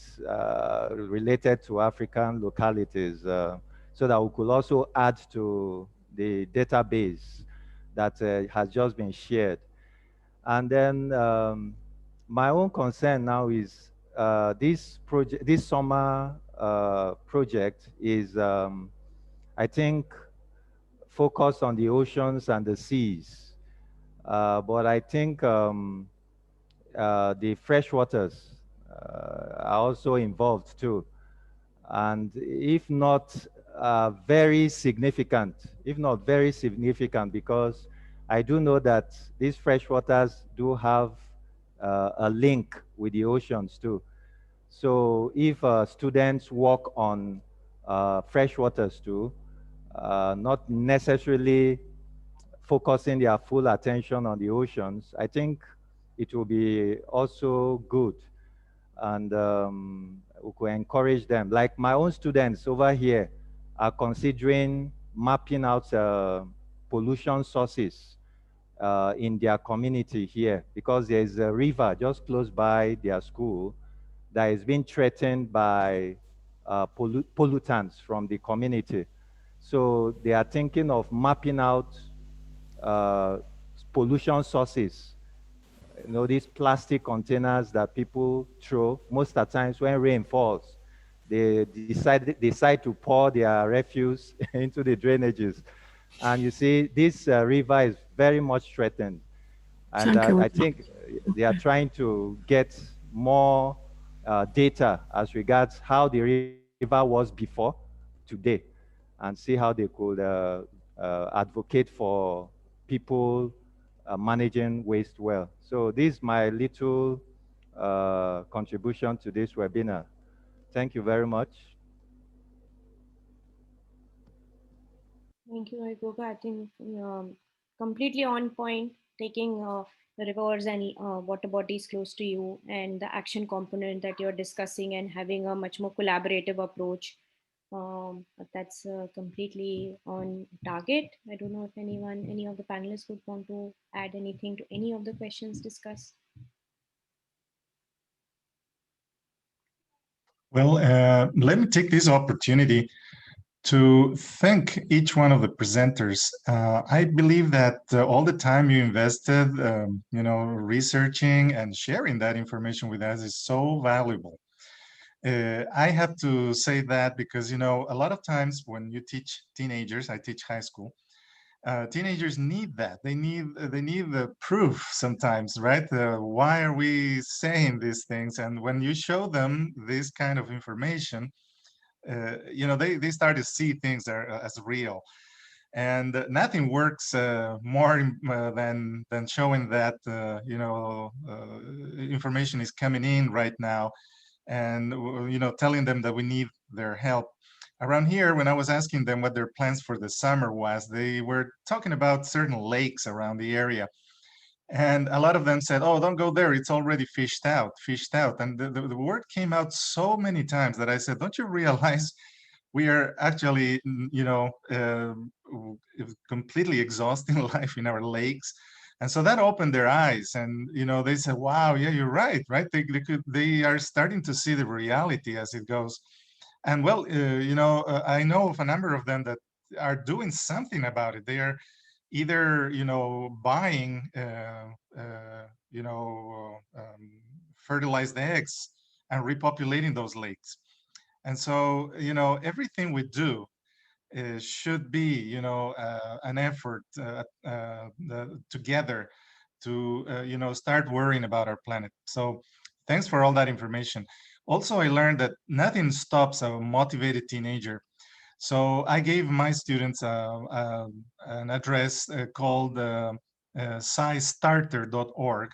related to African localities so that we could also add to the database that has just been shared. And then my own concern now is this project, this summer project is, I think, focused on the oceans and the seas. But I think the freshwaters are also involved too. And if not very significant, because I do know that these freshwaters do have a link with the oceans too. So if students work on freshwaters too, not necessarily focusing their full attention on the oceans, I think it will be also good, and we could encourage them. Like my own students over here are considering mapping out pollution sources in their community here, because there is a river just close by their school that is being threatened by pollutants from the community. So they are thinking of mapping out uh, pollution sources. You know, these plastic containers that people throw, most of the times when rain falls, they decide to pour their refuse into the drainages. And you see, this river is very much threatened. And Thank you. I think they are trying to get more data as regards how the river was before today, and see how they could advocate for people managing waste well. So this is my little contribution to this webinar. Thank you very much. Thank you, Iyengar. I think completely on point, taking the rivers and water bodies close to you, and the action component that you're discussing, and having a much more collaborative approach. That's completely on target. I don't know if any of the panelists would want to add anything to any of the questions discussed. Well, let me take this opportunity to thank each one of the presenters. I believe that all the time you invested, researching and sharing that information with us is so valuable. I have to say that because, a lot of times when you teach teenagers, I teach high school, teenagers need that. They need the proof sometimes, right? Why are we saying these things? And when you show them this kind of information, they start to see things as real. And nothing works more than showing that information is coming in right now, and telling them that we need their help. Around here, when I was asking them what their plans for the summer was, they were talking about certain lakes around the area. And a lot of them said, "Oh, don't go there. It's already fished out, fished out." And the word came out so many times that I said, "Don't you realize we are actually, completely exhausting life in our lakes?" And so that opened their eyes, and they said, "Wow, yeah, you're right, right?" They are starting to see the reality as it goes. And well, I know of a number of them that are doing something about it. They are either buying fertilized eggs and repopulating those lakes. And so everything we do should be an effort together to start worrying about our planet. So thanks for all that information. Also, I learned that nothing stops a motivated teenager. So I gave my students an address called scistarter.org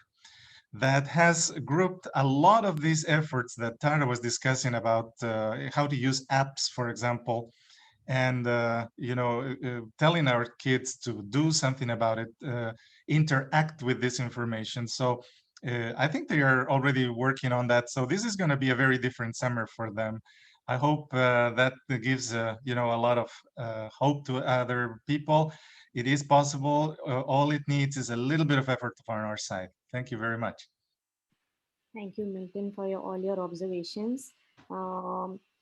that has grouped a lot of these efforts that Tara was discussing about how to use apps, for example, and telling our kids to do something about it, interact with this information. So I think they are already working on that. So this is going to be a very different summer for them. I hope that gives a lot of hope to other people. It is possible. All it needs is a little bit of effort from our side. Thank you very much. Thank you, Milton, for all your observations.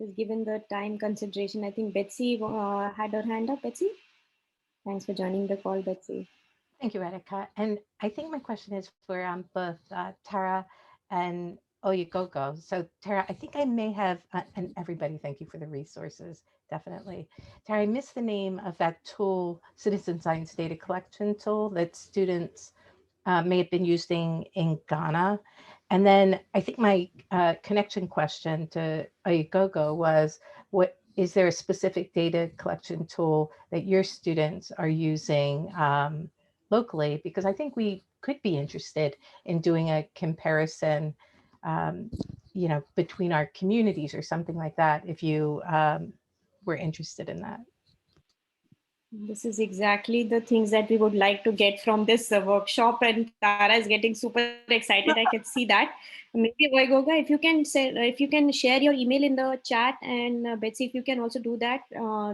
Just given the time consideration, I think Betsy had her hand up. Betsy, thanks for joining the call, Betsy. Thank you, Radhika. And I think my question is for both Tara and Oyegogo. So Tara, I think I may have, and everybody, thank you for the resources, definitely. Tara, I missed the name of that tool, citizen science data collection tool that students may have been using in Ghana. And then I think my connection question to Oyegogo was, what is there a specific data collection tool that your students are using locally? Because I think we could be interested in doing a comparison, between our communities or something like that, if you were interested in that. This is exactly the things that we would like to get from this workshop, and Tara is getting super excited. I can see that. Maybe Oyegogo, if you can share your email in the chat, and Betsy, if you can also do that,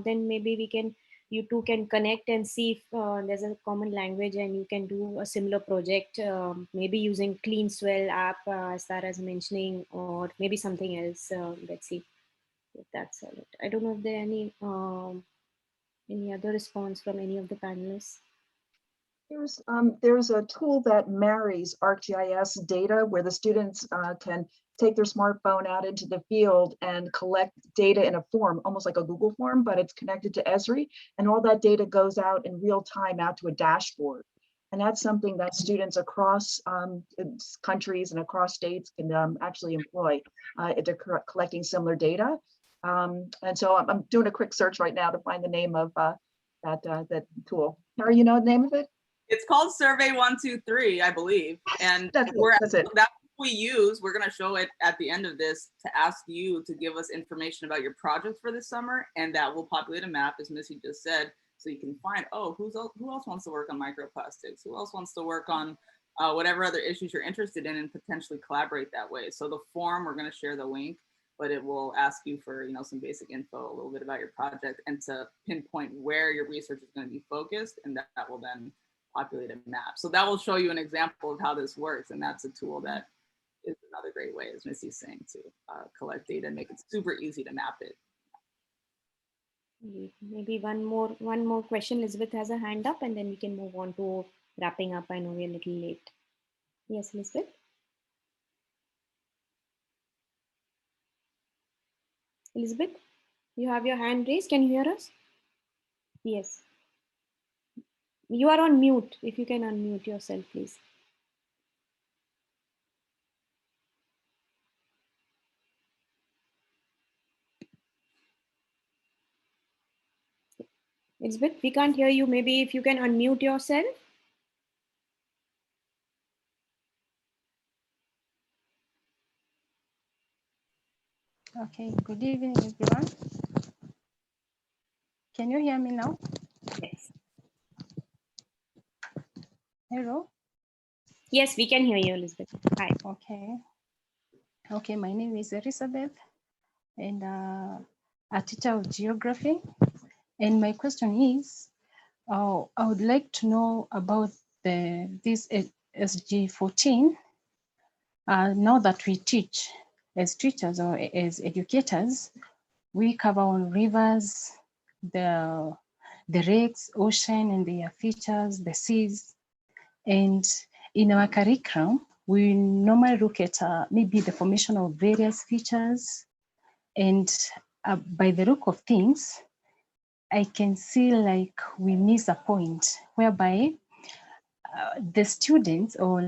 then maybe you two can connect and see if there's a common language, and you can do a similar project, maybe using Clean Swell app, as Tara is mentioning, or maybe something else, Betsy. If that's all. I don't know if there are any other response from any of the panelists? There's a tool that marries ArcGIS data where the students can take their smartphone out into the field and collect data in a form, almost like a Google form, but it's connected to Esri, and all that data goes out in real time out to a dashboard. And that's something that students across countries and across states can actually employ into collecting similar data. And so I'm doing a quick search right now to find the name of that tool. Tara, you know the name of it? It's called Survey 123, I believe. And that's it. That's what we use. We're going to show it at the end of this to ask you to give us information about your project for this summer. And that will populate a map, as Missy just said, so you can find, who else wants to work on microplastics? Who else wants to work on whatever other issues you're interested in, and potentially collaborate that way. So the form, we're going to share the link, but it will ask you for some basic info, a little bit about your project, and to pinpoint where your research is going to be focused, and that will then populate a map. So that will show you an example of how this works, and that's a tool that is another great way, as Missy's saying, to collect data and make it super easy to map it. Maybe one more question. Elizabeth has a hand up, and then we can move on to wrapping up. I know we're a little late. Yes, Elizabeth. Elizabeth, you have your hand raised. Can you hear us? Yes. You are on mute. If you can unmute yourself, please. Elizabeth, we can't hear you. Maybe if you can unmute yourself. Okay, good evening, everyone. Can you hear me now? Yes. Hello? Yes, we can hear you, Elizabeth. Hi. Okay, my name is Elizabeth, and a teacher of geography. And my question is, I would like to know about this SDG14. Now that we teach as teachers or as educators, we cover on rivers, the lakes, ocean and their features, the seas. And in our curriculum, we normally look at maybe the formation of various features. And by the look of things, I can see like we miss a point whereby the students or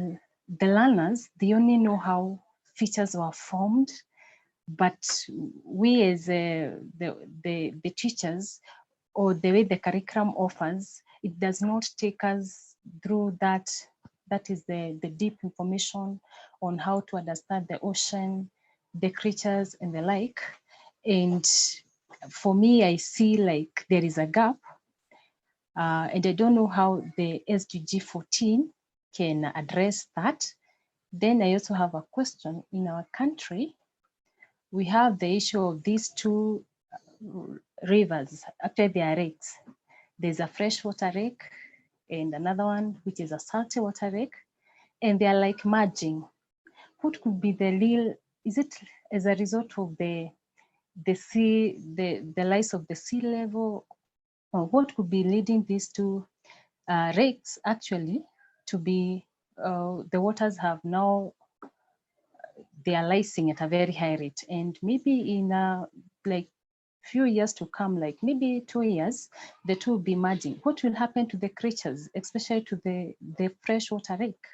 the learners, they only know how features were formed, but we as the teachers, or the way the curriculum offers, it does not take us through that. That is the deep information on how to understand the ocean, the creatures and the like. And for me, I see like there is a gap, and I don't know how the SDG 14 can address that. Then I also have a question. In our country, we have the issue of these two rivers. Actually, they are lakes. There's a freshwater lake and another one which is a salty water lake, and they are like merging. What could be the real? Is it as a result of the sea, the rise of the sea level, or what could be leading these two lakes actually to be? The waters have now, they are rising at a very high rate, and maybe in like few years to come, like maybe 2 years, the two will be merging. What will happen to the creatures, especially to the freshwater lake?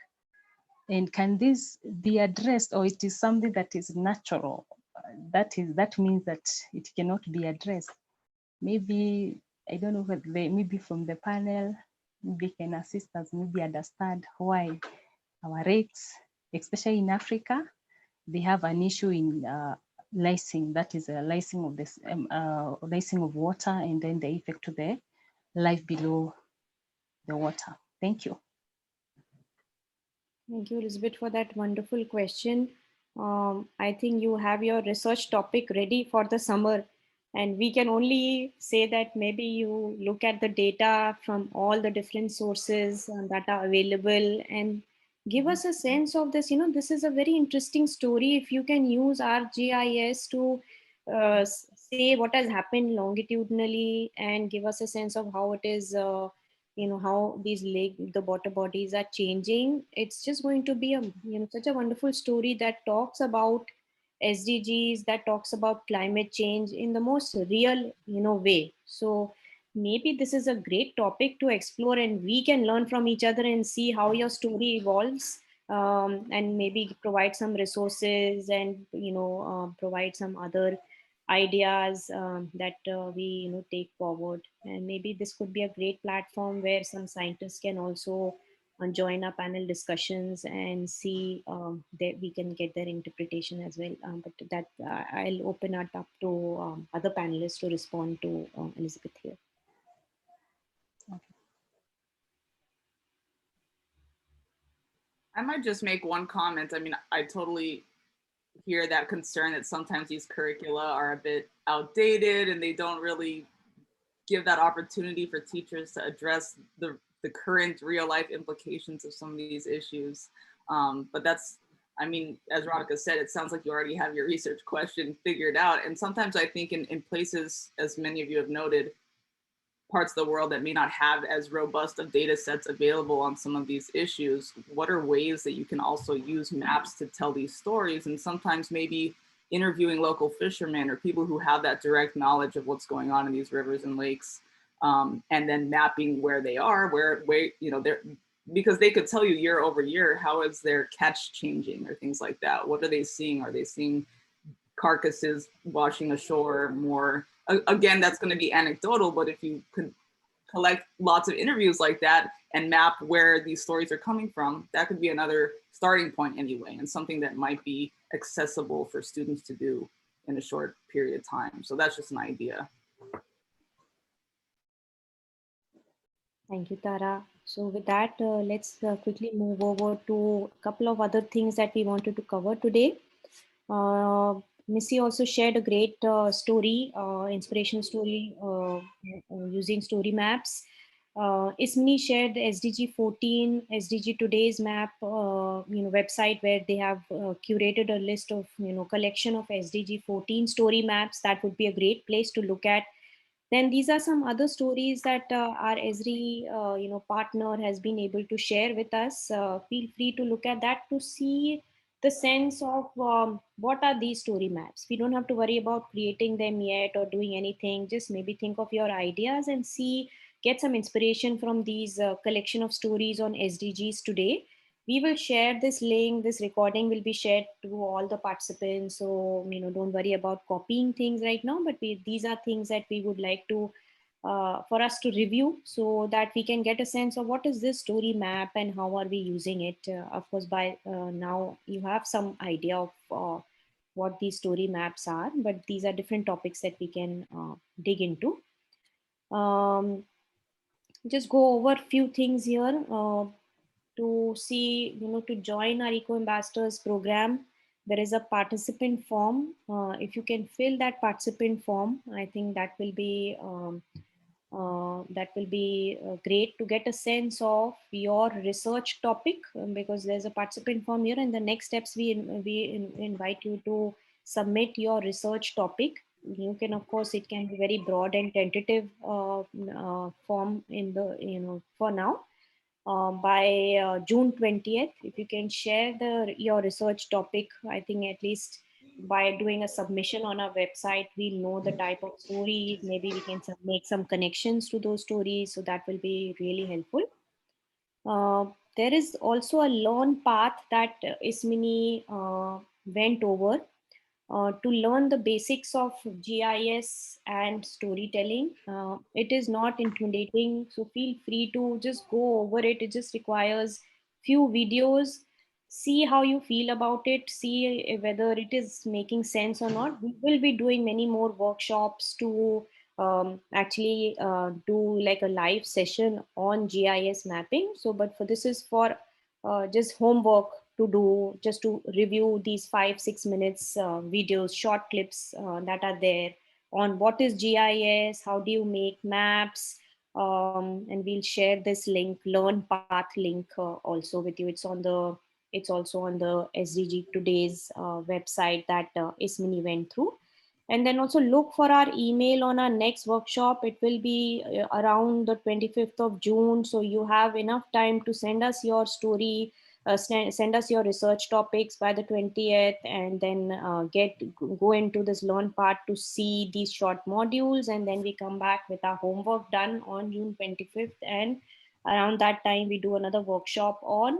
And can this be addressed, or it is something that is natural? That means that it cannot be addressed. Maybe, I don't know whether maybe from the panel, maybe can assist us maybe understand why our lakes, especially in Africa, they have an issue in lysing, that is a lysing of this lysing of water, and then the effect to the life below the water. Thank you. Thank you, Elizabeth, for that wonderful question. I think you have your research topic ready for the summer, and we can only say that maybe you look at the data from all the different sources that are available and give us a sense of this. This is a very interesting story. If you can use ArcGIS to say what has happened longitudinally and give us a sense of how it is how these the water bodies are changing, it's just going to be a such a wonderful story that talks about SDGs, that talks about climate change in the most real way. So maybe this is a great topic to explore, and we can learn from each other and see how your story evolves, and maybe provide some resources and provide some other ideas that we take forward. And maybe this could be a great platform where some scientists can also join our panel discussions and see that we can get their interpretation as well. But that I'll open it up to other panelists to respond to Elizabeth here. I might just make one comment. I mean, I totally hear that concern that sometimes these curricula are a bit outdated and they don't really give that opportunity for teachers to address the current real life implications of some of these issues. But that's, I mean, as Radhika said, it sounds like you already have your research question figured out. And sometimes I think in places, as many of you have noted, parts of the world that may not have as robust of data sets available on some of these issues, what are ways that you can also use maps to tell these stories? And sometimes maybe interviewing local fishermen or people who have that direct knowledge of what's going on in these rivers and lakes, and then mapping where they are, where they're, because they could tell you year over year, how is their catch changing or things like that? What are they seeing? Are they seeing carcasses washing ashore more? Again, that's going to be anecdotal, but if you could collect lots of interviews like that and map where these stories are coming from, that could be another starting point anyway, and something that might be accessible for students to do in a short period of time. So that's just an idea. Thank you, Tara. So with that, let's quickly move over to a couple of other things that we wanted to cover today. Missy also shared a great story, inspirational story using story maps. Ismini shared the SDG 14, SDG Today's map, website where they have curated a list of, collection of SDG 14 story maps. That would be a great place to look at. Then these are some other stories that our Esri, partner has been able to share with us. Feel free to look at that to see the sense of what are these story maps. We don't have to worry about creating them yet or doing anything. Just maybe think of your ideas and get some inspiration from these collection of stories on SDGs today. We will share this link. This recording will be shared to all the participants. So, don't worry about copying things right now, but these are things that we would like to, for us to review so that we can get a sense of what is this story map and how are we using it. Of course, by now you have some idea of what these story maps are, but these are different topics that we can dig into. Just go over a few things here to see, to join our Eco Ambassadors program. There is a participant form. If you can fill that participant form, I think that will be great to get a sense of your research topic, because there's a participant form here, and the next steps we invite you to submit your research topic. You can, of course, it can be very broad and tentative form in the, for now. By June 20th, if you can share your research topic, I think at least by doing a submission on our website, we'll know the type of stories. Maybe we can make some connections to those stories. So that will be really helpful. There is also a learn path that Ismini went over. To learn the basics of GIS and storytelling. It is not intimidating, so feel free to just go over it. It just requires few videos. See how you feel about it, see whether it is making sense or not. We will be doing many more workshops to actually do like a live session on GIS mapping. So, but for this is for just homework to do, just to review these 5-6 minutes videos, short clips that are there on what is GIS, how do you make maps, and we'll share this link, learn path link also with you. It's also on the SDG Today's website that Ismini went through. And then also look for our email on our next workshop. It will be around the 25th of June. So you have enough time to send us your story, send us your research topics by the 20th, and then go into this learn part to see these short modules. And then we come back with our homework done on June 25th. And around that time, we do another workshop on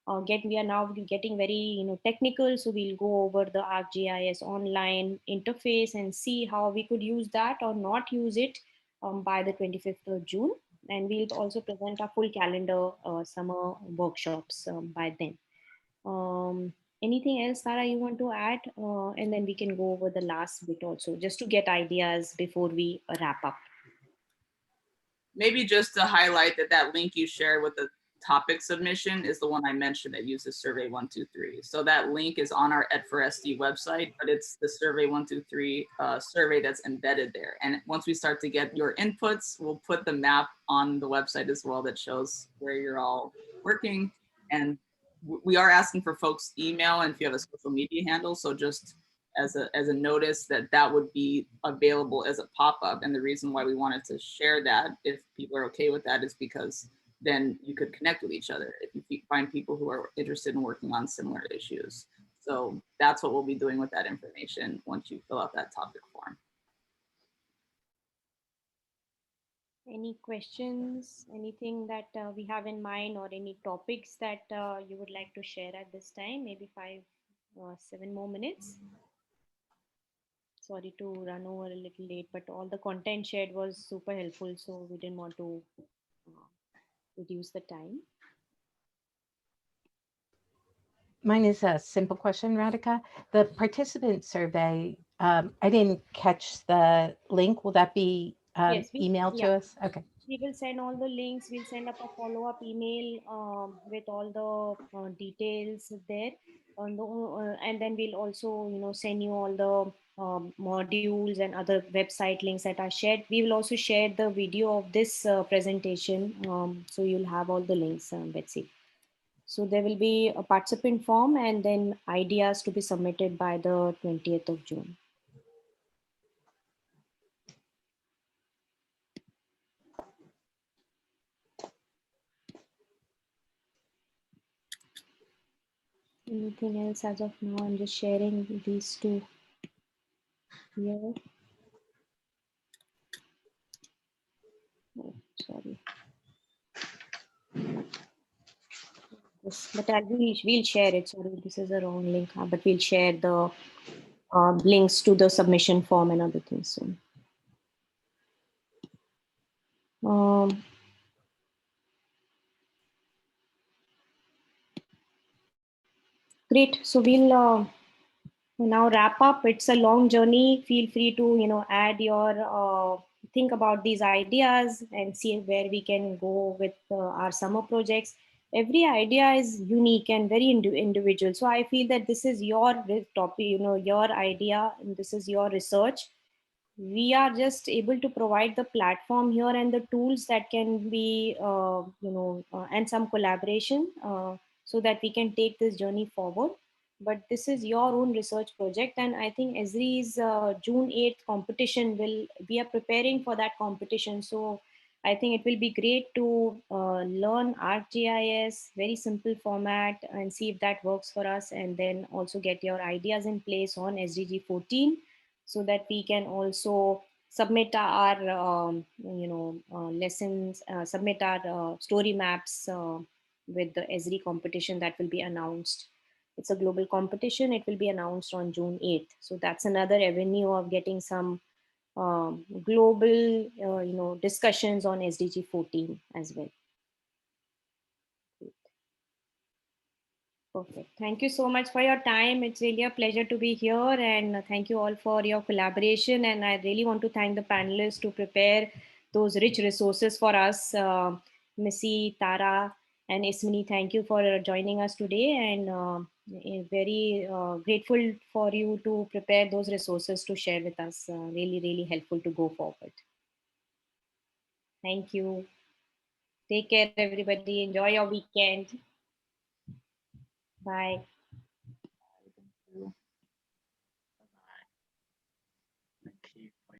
we are now getting very technical, so we'll go over the ArcGIS online interface and see how we could use that or not use it by the 25th of June. And we'll also present our full calendar summer workshops by then. Anything else, Sarah, you want to add? And then we can go over the last bit also, just to get ideas before we wrap up. Maybe just to highlight that link you shared with the topic submission is the one I mentioned that uses Survey 123. So that link is on our Ed4SD website, but it's the Survey 123 survey that's embedded there. And once we start to get your inputs, we'll put the map on the website as well that shows where you're all working. And we are asking for folks' email and if you have a social media handle. So just as a notice that would be available as a pop-up. And the reason why we wanted to share that, if people are okay with that, is because then you could connect with each other if you find people who are interested in working on similar issues. So that's what we'll be doing with that information once you fill out that topic form. Any questions, anything that we have in mind, or any topics that you would like to share at this time? Maybe 5 or 7 more minutes. Sorry to run over a little late, but all the content shared was super helpful, so we didn't want to reduce the time. Mine is a simple question, Radhika. The participant survey, I didn't catch the link. Will that be Yes, emailed to us? Okay. We will send all the links. We'll send up a follow-up email with all the details there. And then we'll also, send you all the modules and other website links that are shared. We will also share the video of this presentation. So you'll have all the links, Betsy. So there will be a participant form and then ideas to be submitted by the 20th of June. Anything else as of now? I'm just sharing these two here. Oh, sorry. Yes, but we'll share it. Sorry, this is the wrong link, but we'll share the links to the submission form and other things soon. Great. So we'll Now wrap up. It's a long journey. Feel free to, add your, think about these ideas and see where we can go with our summer projects. Every idea is unique and very individual. So I feel that this is your topic, your idea, and this is your research. We are just able to provide the platform here and the tools that can be, and some collaboration, so that we can take this journey forward. But this is your own research project, and I think Esri's June 8th competition we are preparing for that competition. So I think it will be great to learn ArcGIS, very simple format, and see if that works for us, and then also get your ideas in place on SDG 14, so that we can also submit our lessons, submit our story maps with the Esri competition that will be announced. It's a global competition. It will be announced on June 8th. So that's another avenue of getting some global discussions on SDG 14 as well. Perfect. Thank you so much for your time. It's really a pleasure to be here, and thank you all for your collaboration. And I really want to thank the panelists to prepare those rich resources for us. Missy, Tara, and Ismini, thank you for joining us today, and very grateful for you to prepare those resources to share with us. Really, really helpful to go forward. Thank you. Take care, everybody. Enjoy your weekend. Bye.